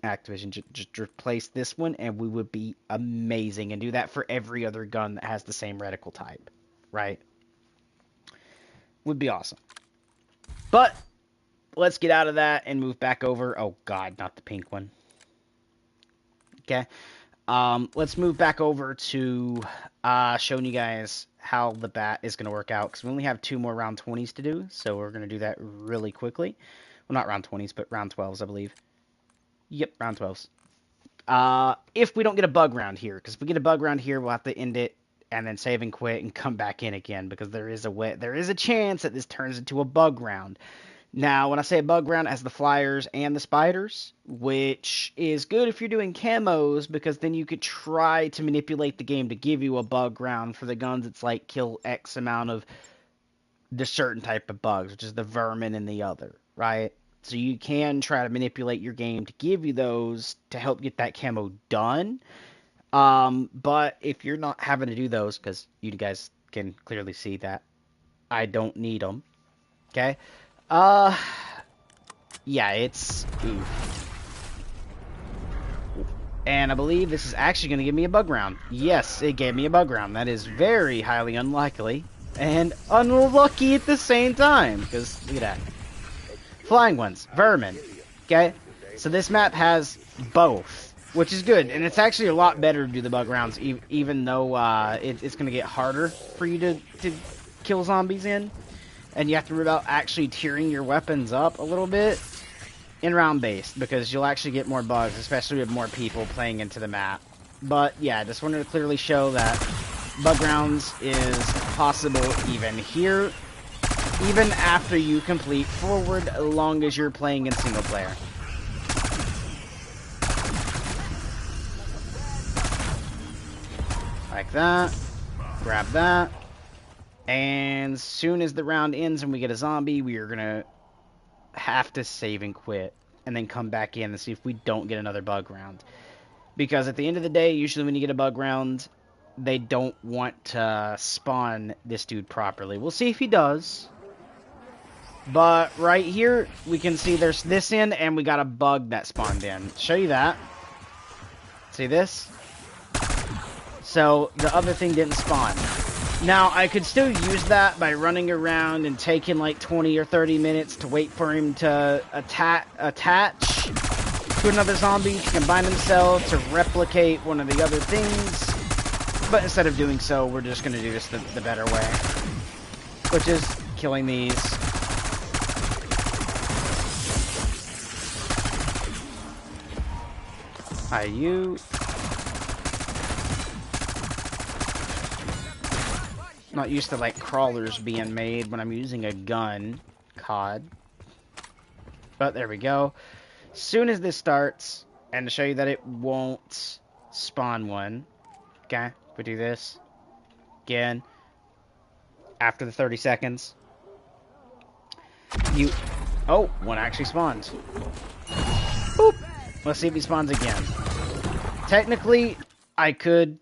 Activision, just replace this one, and we would be amazing. And do that for every other gun that has the same reticle type, right? Would be awesome. But let's get out of that and move back over. Oh, God, not the pink one. Okay. Let's move back over to showing you guys how the bat is going to work out, because we only have 2 more round 20s to do, so we're going to do that really quickly. Well, not round 20s, but round 12s, I believe. Yep, round 12s. If we don't get a bug round here, because if we get a bug round here, we'll have to end it and then save and quit and come back in again, because there is a chance that this turns into a bug round. Now, when I say a bug round, it has the flyers and the spiders, which is good if you're doing camos, because then you could try to manipulate the game to give you a bug round. For the guns, it's like kill X amount of the certain type of bugs, which is the vermin and the other, right? So you can try to manipulate your game to give you those to help get that camo done. But if you're not having to do those, because you guys can clearly see that I don't need them, okay? Yeah, it's... Oof. And I believe this is actually going to give me a bug round. Yes, it gave me a bug round. That is very highly unlikely. And unlucky at the same time. Because, look at that. Flying ones. Vermin. Okay? So this map has both. Which is good. And it's actually a lot better to do the bug rounds. Even though it's going to get harder for you to kill zombies in. And you have to worry about actually tearing your weapons up a little bit in round based, because you'll actually get more bugs, especially with more people playing into the map. But yeah, just wanted to clearly show that bug rounds is possible even here, even after you complete forward, as long as you're playing in single player. Like that. Grab that. And as soon as the round ends and we get a zombie, we are going to have to save and quit. And then come back in and see if we don't get another bug round. Because at the end of the day, usually when you get a bug round, they don't want to spawn this dude properly. We'll see if he does. But right here, we can see there's this in, and we got a bug that spawned in. Show you that. See this? So the other thing didn't spawn. Now, I could still use that by running around and taking like 20 or 30 minutes to wait for him to attach to another zombie to combine themselves to replicate one of the other things. But instead of doing so, we're just going to do this the better way. Which is killing these. Hi, you. Not used to like crawlers being made when I'm using a gun. COD. But there we go. As soon as this starts, and to show you that it won't spawn one. Okay, we do this. Again. After the 30 seconds. Oh, one actually spawns. Boop. Let's see if he spawns again. Technically, I could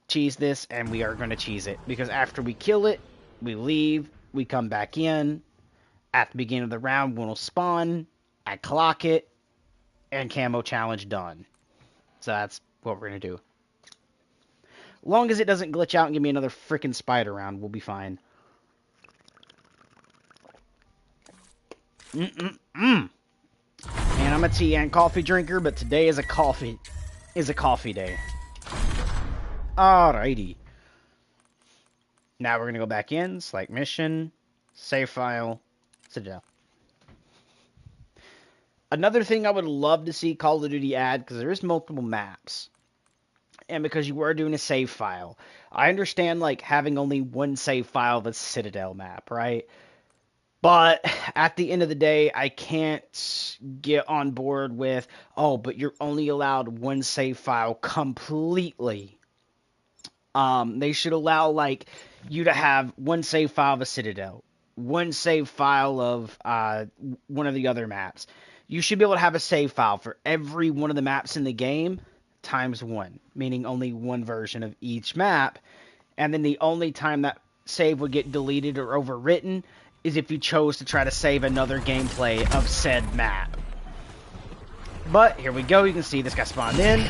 cheese this, and we are going to cheese it. Because after we kill it, we leave, we come back in. At the beginning of the round, one will spawn. I clock it. And camo challenge done. So that's what we're going to do. Long as it doesn't glitch out and give me another freaking spider round, we'll be fine. And I'm a tea and coffee drinker, but today is a coffee day. Alrighty. Now we're gonna go back in, select mission, save file, Citadel. Another thing I would love to see Call of Duty add, because there is multiple maps, and because you are doing a save file, I understand like having only one save file of a Citadel map, right? But at the end of the day, I can't get on board with, oh, but you're only allowed one save file completely. They should allow, like, you to have one save file of a Citadel, one save file of one of the other maps. You should be able to have a save file for every one of the maps in the game times one, meaning only one version of each map. And then the only time that save would get deleted or overwritten is if you chose to try to save another gameplay of said map. But, here we go, you can see this guy spawned in.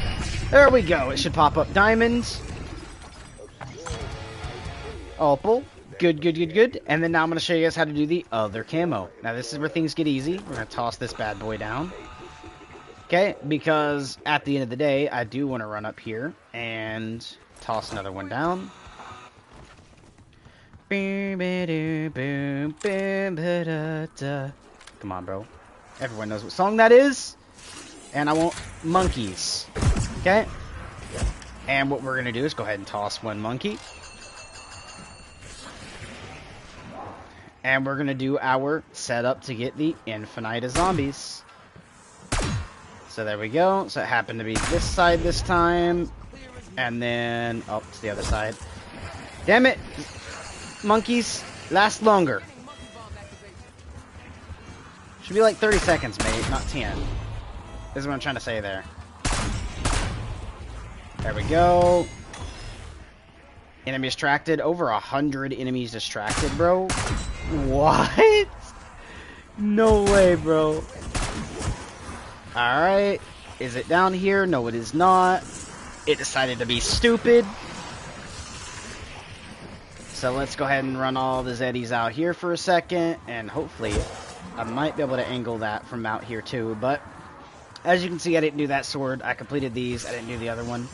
There we go, it should pop up diamonds. Opal. Good, good, good, good. And then now I'm going to show you guys how to do the other camo. Now this is where things get easy. We're going to toss this bad boy down. Okay, because at the end of the day, I do want to run up here and toss another one down. Come on, bro. Everyone knows what song that is. And I want monkeys. Okay? And what we're going to do is go ahead and toss one monkey. And we're going to do our setup to get the Infinite Zombies. So there we go. So it happened to be this side this time. And then, oh, it's the other side. Damn it! Monkeys, last longer. Should be like 30 seconds, mate, not 10. This is what I'm trying to say there. There we go. Enemy distracted. Over 100 enemies distracted, bro. What? No way, bro. Alright. Is it down here? No, it is not. It decided to be stupid. So let's go ahead and run all the Zeddies out here for a second, and hopefully I might be able to angle that from out here too, but as you can see, I didn't do that sword. I completed these. I didn't do the other one.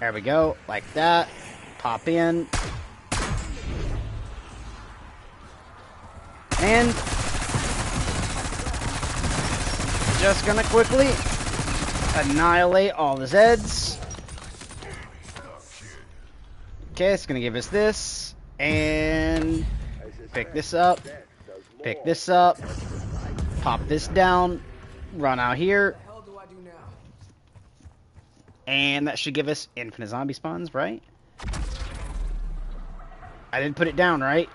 There we go, like that. Pop in. And just gonna quickly annihilate all the Zeds. Okay, it's gonna give us this, and pick this up, pop this down, run out here, and that should give us infinite zombie spawns, right? I did put it down, right?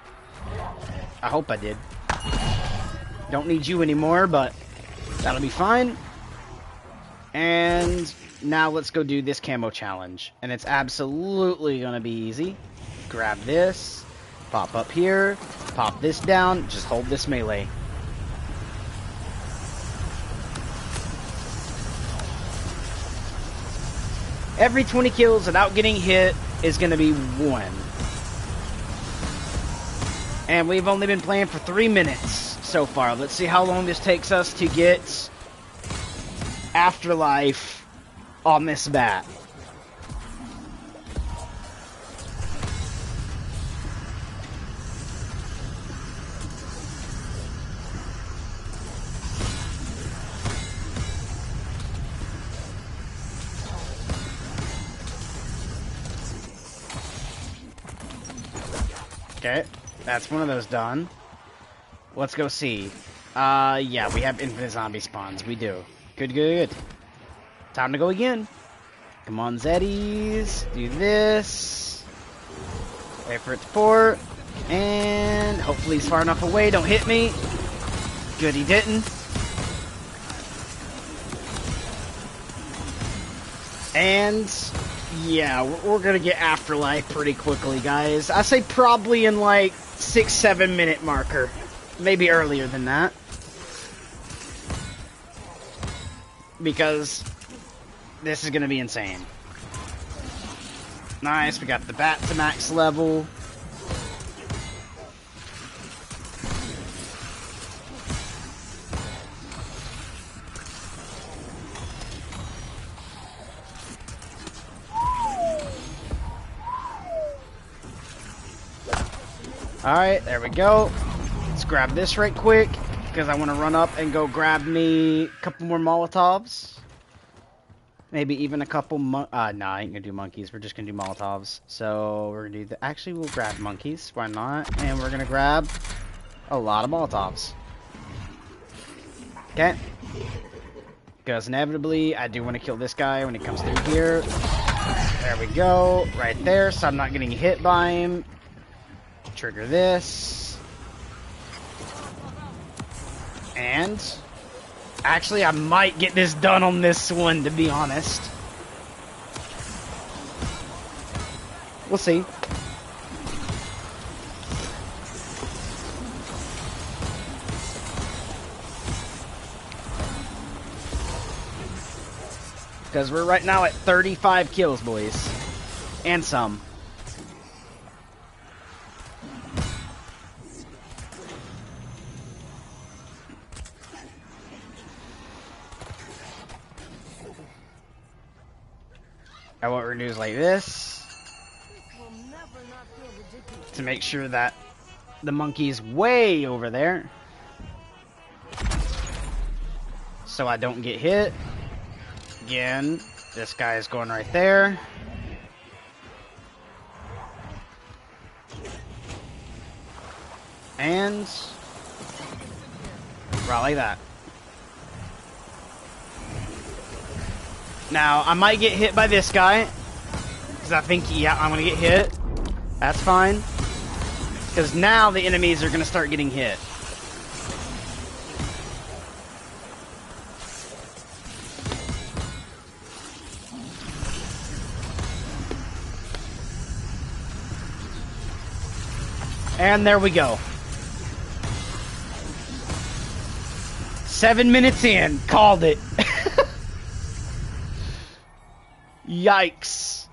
I hope I did. Don't need you anymore, but that'll be fine. And now let's go do this camo challenge. And it's absolutely going to be easy. Grab this, pop up here, pop this down, just hold this melee. Every 20 kills without getting hit is going to be 1. And we've only been playing for 3 minutes so far. Let's see how long this takes us to get Afterlife on this bat. Okay, that's one of those done. Let's go see. Yeah, we have infinite zombie spawns. We do. Good, good, good. Time to go again. Come on, Zeddies. Do this. Wait for it to pour. And hopefully he's far enough away. Don't hit me. Good, he didn't. And yeah, we're gonna get Afterlife pretty quickly, guys. I say probably in like 6-7 minute marker. Maybe earlier than that. Because this is gonna be insane. Nice, we got the bat to max level. Alright, there we go. Let's grab this right quick, because I want to run up and go grab me a couple more Molotovs. Maybe even a couple nah, I ain't gonna do monkeys. We're just gonna do Molotovs. So, we're gonna do the... Actually, we'll grab monkeys. Why not? And we're gonna grab a lot of Molotovs. Okay. Because inevitably, I do want to kill this guy when he comes through here. There we go. Right there, so I'm not getting hit by him. Trigger this. And actually I might get this done on this one, to be honest. We'll see. Because we're right now at 35 kills, boys. And some. And what we're gonna do is like this to make sure that the monkey's way over there, so I don't get hit. Again, this guy is going right there. And right like that. Now, I might get hit by this guy, because I think, yeah, I'm going to get hit. That's fine. Because now the enemies are going to start getting hit. And there we go. 7 minutes in, called it. Yikes.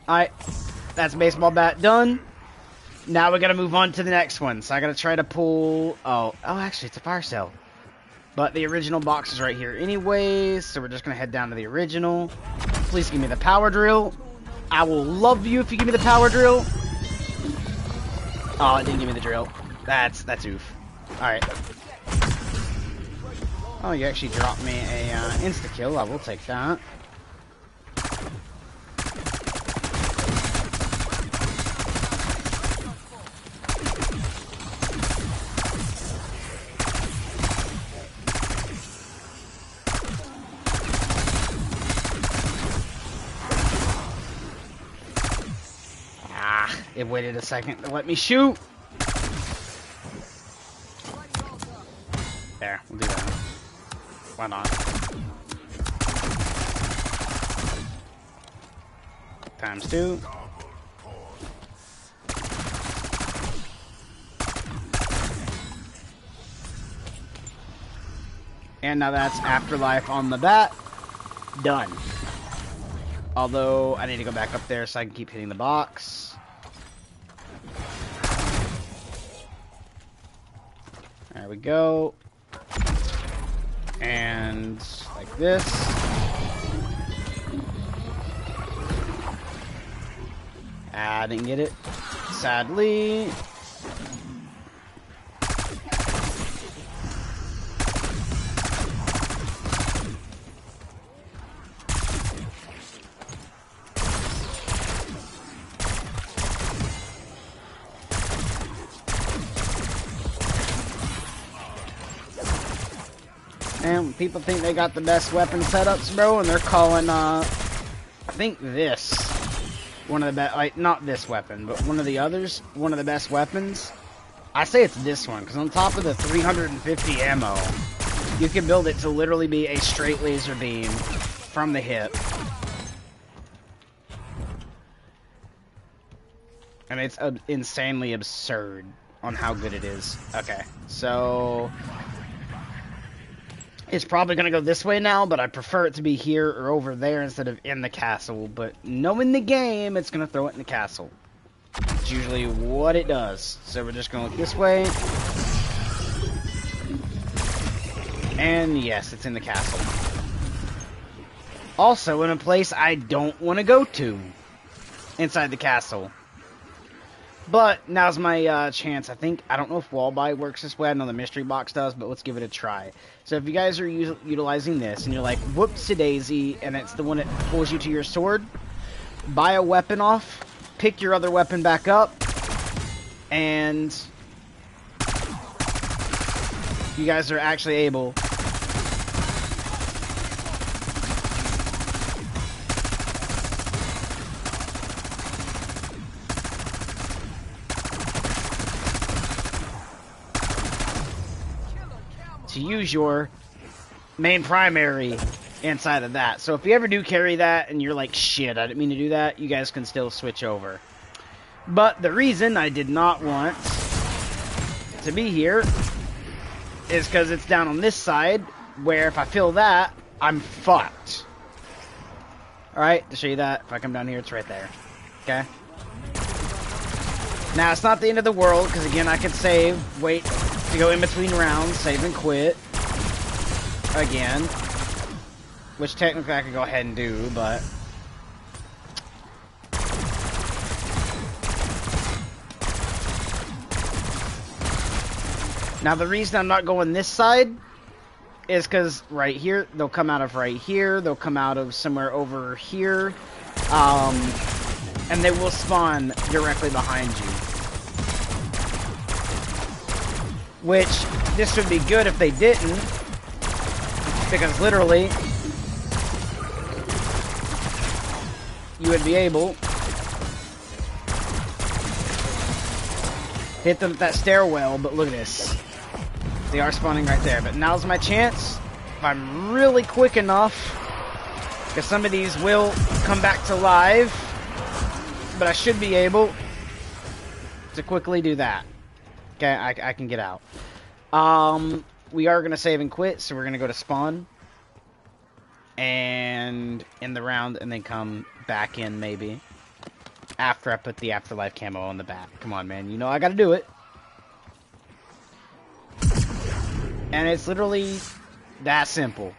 Alright, that's baseball bat done. Now we gotta move on to the next one. So I gotta try to pull... Oh, actually, it's a fire cell. But the original box is right here anyways, so we're just gonna head down to the original. Please give me the power drill. I will love you if you give me the power drill. Oh, it didn't give me the drill. That's oof. Alright. Oh, you actually dropped me a insta-kill. I will take that. It waited a second to let me shoot. There, we'll do that. Why not? ×2. And now that's Afterlife on the bat. Done. Although, I need to go back up there so I can keep hitting the box. There we go. And like this. I didn't get it, sadly. And people think they got the best weapon setups, bro, and they're calling, I think this, one of the best, like, not this weapon, but one of the others, one of the best weapons. I say it's this one, because on top of the 350 ammo, you can build it to literally be a straight laser beam from the hip. And it's insanely absurd on how good it is. Okay, so it's probably going to go this way now, but I prefer it to be here or over there instead of in the castle. But knowing the game, it's going to throw it in the castle. It's usually what it does. So we're just going to look this way. And yes, it's in the castle. Also in a place I don't want to go to. Inside the castle. But now's my chance. I don't know if wall buy works this way. I know the mystery box does, but let's give it a try. So if you guys are utilizing this and you're like, whoops-a-daisy, and it's the one that pulls you to your sword, buy a weapon off, pick your other weapon back up, and you guys are actually able to use your main primary inside of that. So if you ever do carry that and you're like, shit, I didn't mean to do that, you guys can still switch over. But the reason I did not want to be here is because it's down on this side, where if I fill that, I'm fucked. Alright, to show you that, if I come down here, it's right there. Okay? Now, it's not the end of the world, because again, I could save, wait to go in between rounds, save and quit again, which technically I could go ahead and do, but now the reason I'm not going this side is because right here, they'll come out of right here, they'll come out of somewhere over here, and they will spawn directly behind you. Which, this would be good if they didn't, because literally, you would be able to hit them at that stairwell, but look at this. They are spawning right there, but now's my chance. If I'm really quick enough, because some of these will come back to life, but I should be able to quickly do that. Okay, I can get out. We are going to save and quit, so we're going to go to spawn. And end the round, and then come back in, maybe. After I put the Afterlife camo on the back. Come on, man. You know I got to do it. And it's literally that simple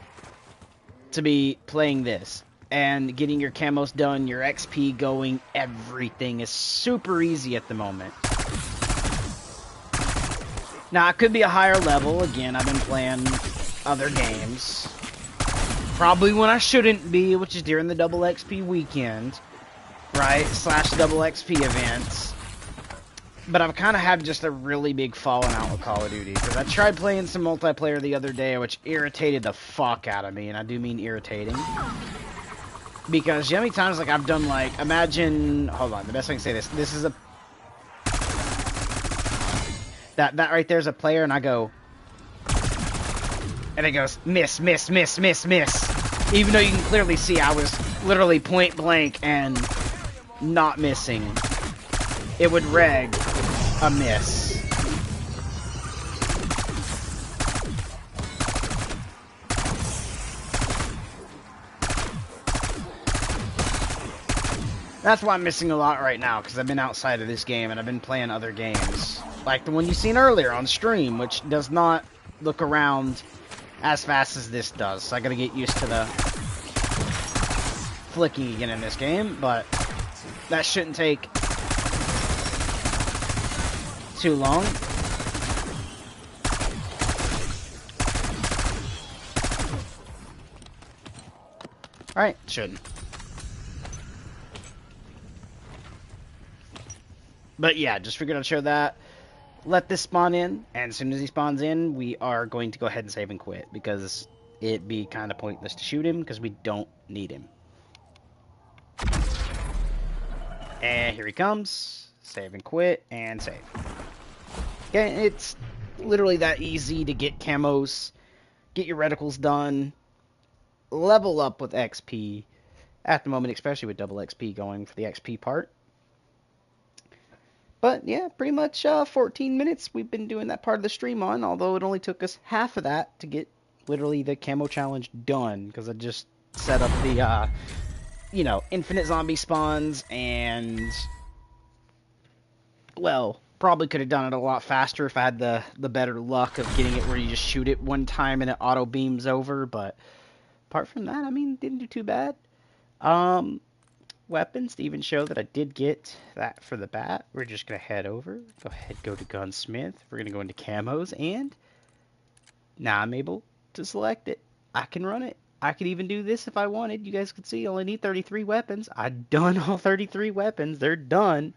to be playing this. And getting your camos done, your XP going, everything is super easy at the moment. Now, it could be a higher level. Again, I've been playing other games. Probably when I shouldn't be, which is during the double XP weekend. Right? / double XP events. But I've kind of had just a really big falling out with Call of Duty. Because I tried playing some multiplayer the other day, which irritated the fuck out of me. And I do mean irritating. Because you know how many times, like, I've done, like, imagine... Hold on, the best way I can say this. This is a That right there's a player, and I go, and it goes miss, miss, miss, miss, miss. Even though you can clearly see I was literally point blank and not missing, it would reg a miss. That's why I'm missing a lot right now, because I've been outside of this game and I've been playing other games. Like the one you seen earlier on stream, which does not look around as fast as this does. So I gotta get used to the flicking again in this game, but that shouldn't take too long. Alright, shouldn't. But yeah, just figured I'd show that. Let this spawn in, and as soon as he spawns in, we are going to go ahead and save and quit, because it'd be kind of pointless to shoot him, because we don't need him. And here he comes. Save and quit, and save. Okay, it's literally that easy to get camos, get your reticles done, level up with XP at the moment, especially with double XP going for the XP part. But yeah, pretty much 14 minutes we've been doing that part of the stream on, although it only took us half of that to get literally the camo challenge done, because I just set up the, you know, infinite zombie spawns, and, well, probably could have done it a lot faster if I had the better luck of getting it where you just shoot it one time and it auto beams over, but apart from that, I mean, didn't do too bad. Weapons to even show that I did get that for the bat. We're just going to head over. Go ahead, go to Gunsmith. We're going to go into camos, and now I'm able to select it. I can run it. I could even do this if I wanted. You guys can see I only need 33 weapons. I've done all 33 weapons. They're done.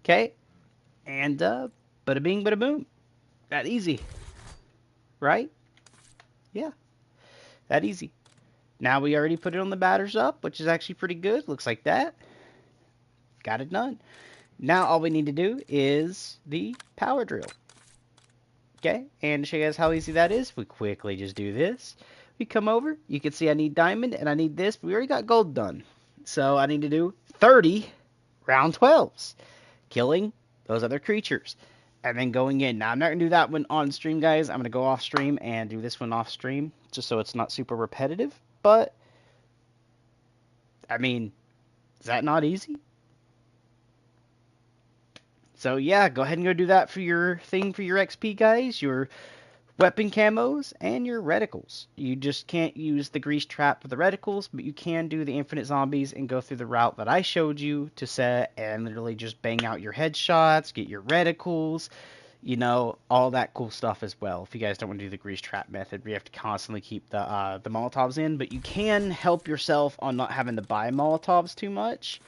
Okay? And, bada bing, bada boom. That easy. Right? Yeah. That easy. Now we already put it on the batters up, which is actually pretty good. Looks like that. Got it done. Now all we need to do is the power drill. Okay, and to show you guys how easy that is, we quickly just do this. We come over, you can see I need diamond and I need this, but we already got gold done. So I need to do 30 round 12s, killing those other creatures, and then going in. Now I'm not going to do that one on stream, guys. I'm going to go off stream and do this one off stream, just so it's not super repetitive. But, I mean, is that not easy? So yeah, go ahead and go do that for your thing for your XP, guys. Your weapon camos and your reticles. You just can't use the grease trap for the reticles, but you can do the infinite zombies and go through the route that I showed you to set and literally just bang out your headshots, get your reticles, you know, all that cool stuff as well. If you guys don't want to do the grease trap method, we have to constantly keep the Molotovs in, but you can help yourself on not having to buy Molotovs too much,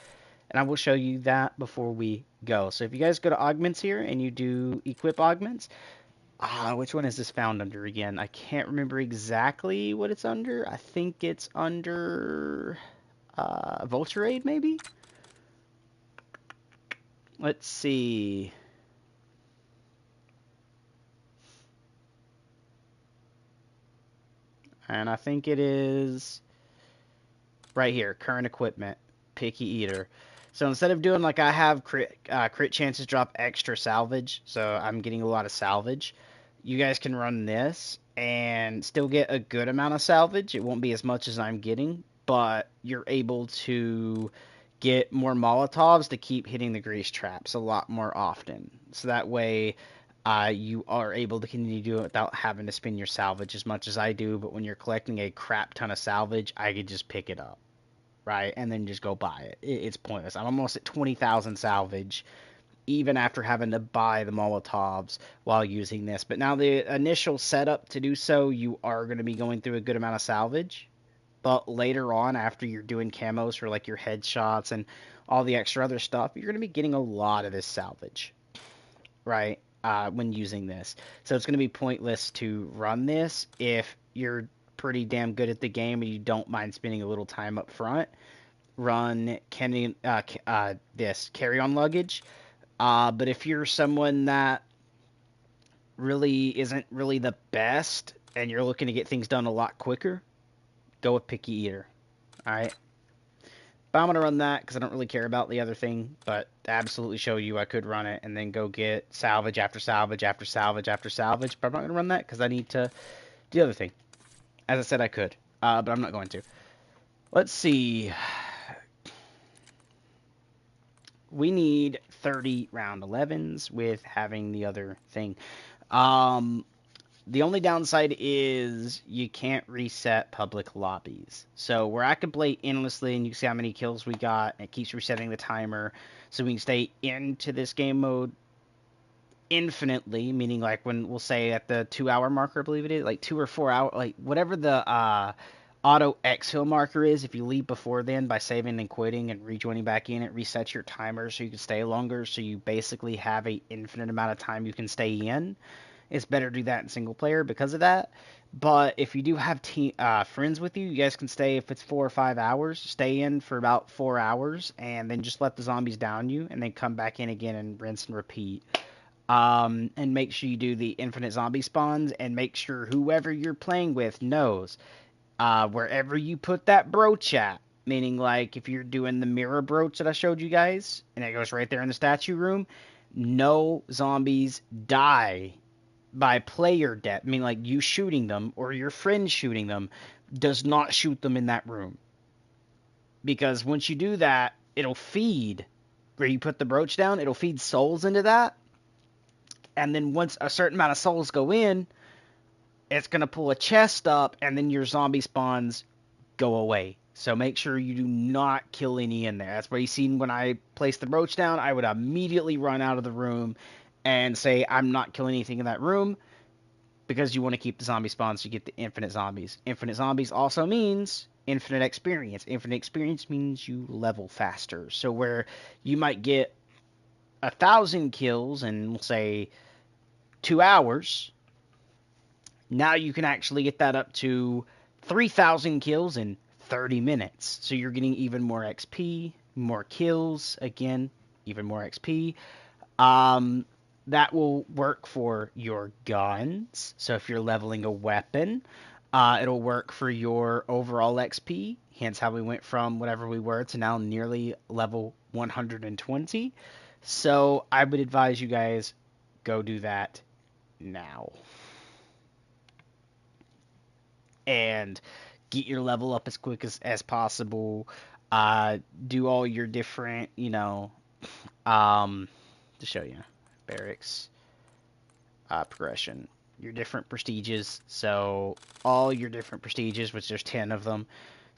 and I will show you that before we go. So if you guys go to augments here and you do equip augments, which one is this found under again? I can't remember exactly what it's under. I think it's under Vulture Aid, maybe? Let's see. And I think it is right here, current equipment, picky eater. So instead of doing like I have crit chances drop extra salvage, so I'm getting a lot of salvage, you guys can run this and still get a good amount of salvage. It won't be as much as I'm getting, but you're able to get more Molotovs to keep hitting the grease traps a lot more often. So that way you are able to continue to do it without having to spend your salvage as much as I do. But when you're collecting a crap ton of salvage, I could just pick it up, right? And then just go buy it. It's pointless. I'm almost at 20,000 salvage, even after having to buy the Molotovs while using this. But now the initial setup to do so, you are going to be going through a good amount of salvage. But later on, after you're doing camos for like your headshots and all the extra other stuff, you're going to be getting a lot of this salvage, right? When using this. So it's going to be pointless to run this if you're pretty damn good at the game and you don't mind spending a little time up front. Run this carry-on luggage. But if you're someone that really isn't really the best, and you're looking to get things done a lot quicker, go with Picky Eater. All right. But I'm going to run that because I don't really care about the other thing, but to absolutely show you I could run it and then go get salvage after salvage after salvage after salvage. But I'm not going to run that because I need to do the other thing. As I said, I could, but I'm not going to. Let's see. We need 30 round 11s with having the other thing. The only downside is you can't reset public lobbies. So where I can play endlessly and you can see how many kills we got, it keeps resetting the timer so we can stay into this game mode infinitely, meaning like when we'll say at the 2 hour marker, I believe it is, like 2 or 4 hour, like whatever the auto exfil marker is, if you leave before then by saving and quitting and rejoining back in, it resets your timer so you can stay longer, so you basically have a infinite amount of time you can stay in. It's better to do that in single player because of that. But if you do have friends with you, you guys can stay, if it's 4 or 5 hours, stay in for about 4 hours and then just let the zombies down you and then come back in again and rinse and repeat. And make sure you do the infinite zombie spawns and make sure whoever you're playing with knows wherever you put that brooch at, meaning like if you're doing the mirror brooch that I showed you guys and it goes right there in the statue room, no zombies die by player death. I mean, like you shooting them or your friend shooting them does not shoot them in that room. Because once you do that, it'll feed where you put the brooch down, it'll feed souls into that. And then once a certain amount of souls go in, it's going to pull a chest up, and then your zombie spawns go away. So make sure you do not kill any in there. That's what you seen when I placed the brooch down. I would immediately run out of the room and say, I'm not killing anything in that room, because you want to keep the zombie spawns to get the infinite zombies. Infinite zombies also means infinite experience. Infinite experience means you level faster. So where you might get 1,000 kills in, we'll say, 2 hours, now you can actually get that up to 3,000 kills in 30 minutes. So you're getting even more XP, more kills, again, even more XP. That will work for your guns. So if you're leveling a weapon, it'll work for your overall XP. Hence how we went from whatever we were to now nearly level 120. So I would advise you guys go do that now. And get your level up as quick as possible. Do all your different, to show you, barracks, progression, your different prestiges. So all your different prestiges, which there's 10 of them.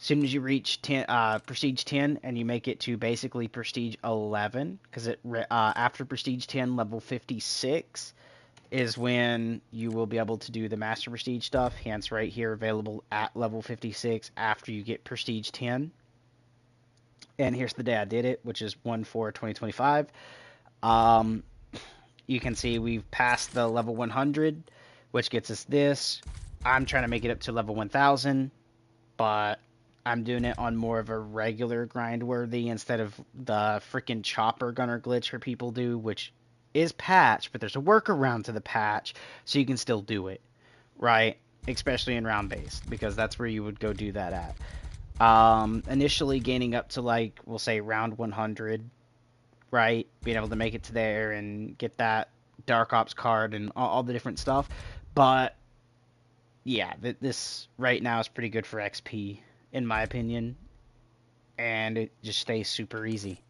As soon as you reach prestige 10 and you make it to basically prestige 11, because after prestige 10, level 56 is when you will be able to do the master prestige stuff. Hence right here, available at level 56 after you get prestige 10. And here's the day I did it, which is 1/4/2025. You can see we've passed the level 100, which gets us this. I'm trying to make it up to level 1000, but I'm doing it on more of a regular grind worthy instead of the freaking chopper gunner glitch where people do, which is patched, but there's a workaround to the patch, so you can still do it, right? Especially in round based, because that's where you would go do that at. Initially gaining up to, like, we'll say round 100, right? Being able to make it to there and get that Dark Ops card and all the different stuff. But yeah, this right now is pretty good for XP, in my opinion, and it just stays super easy.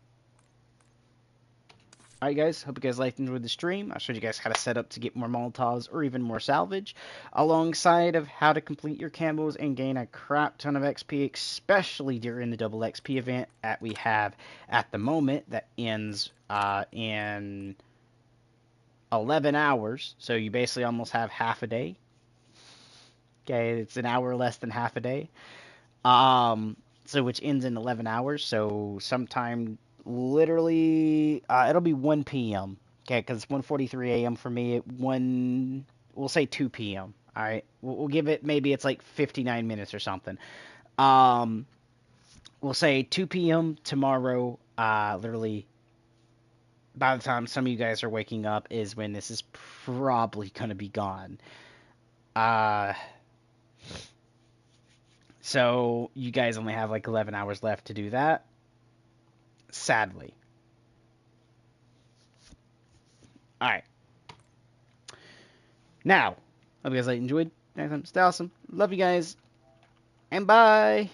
Alright guys, hope you guys liked and enjoyed the stream. I showed you guys how to set up to get more Molotovs or even more salvage, alongside of how to complete your camos and gain a crap ton of XP, especially during the double XP event that we have at the moment that ends in 11 hours. So you basically almost have half a day. Okay, it's an hour less than half a day. So which ends in 11 hours. So sometime literally it'll be 1 p.m. Okay, because it's 1:43 a.m. for me. We'll say 2 p.m. All right, we'll give it, maybe it's like 59 minutes or something. We'll say 2 p.m. tomorrow. Literally by the time some of you guys are waking up is when this is probably going to be gone. Uh, so you guys only have like 11 hours left to do that. Sadly. Alright. Now, hope you guys enjoyed. Stay awesome. Love you guys. And bye.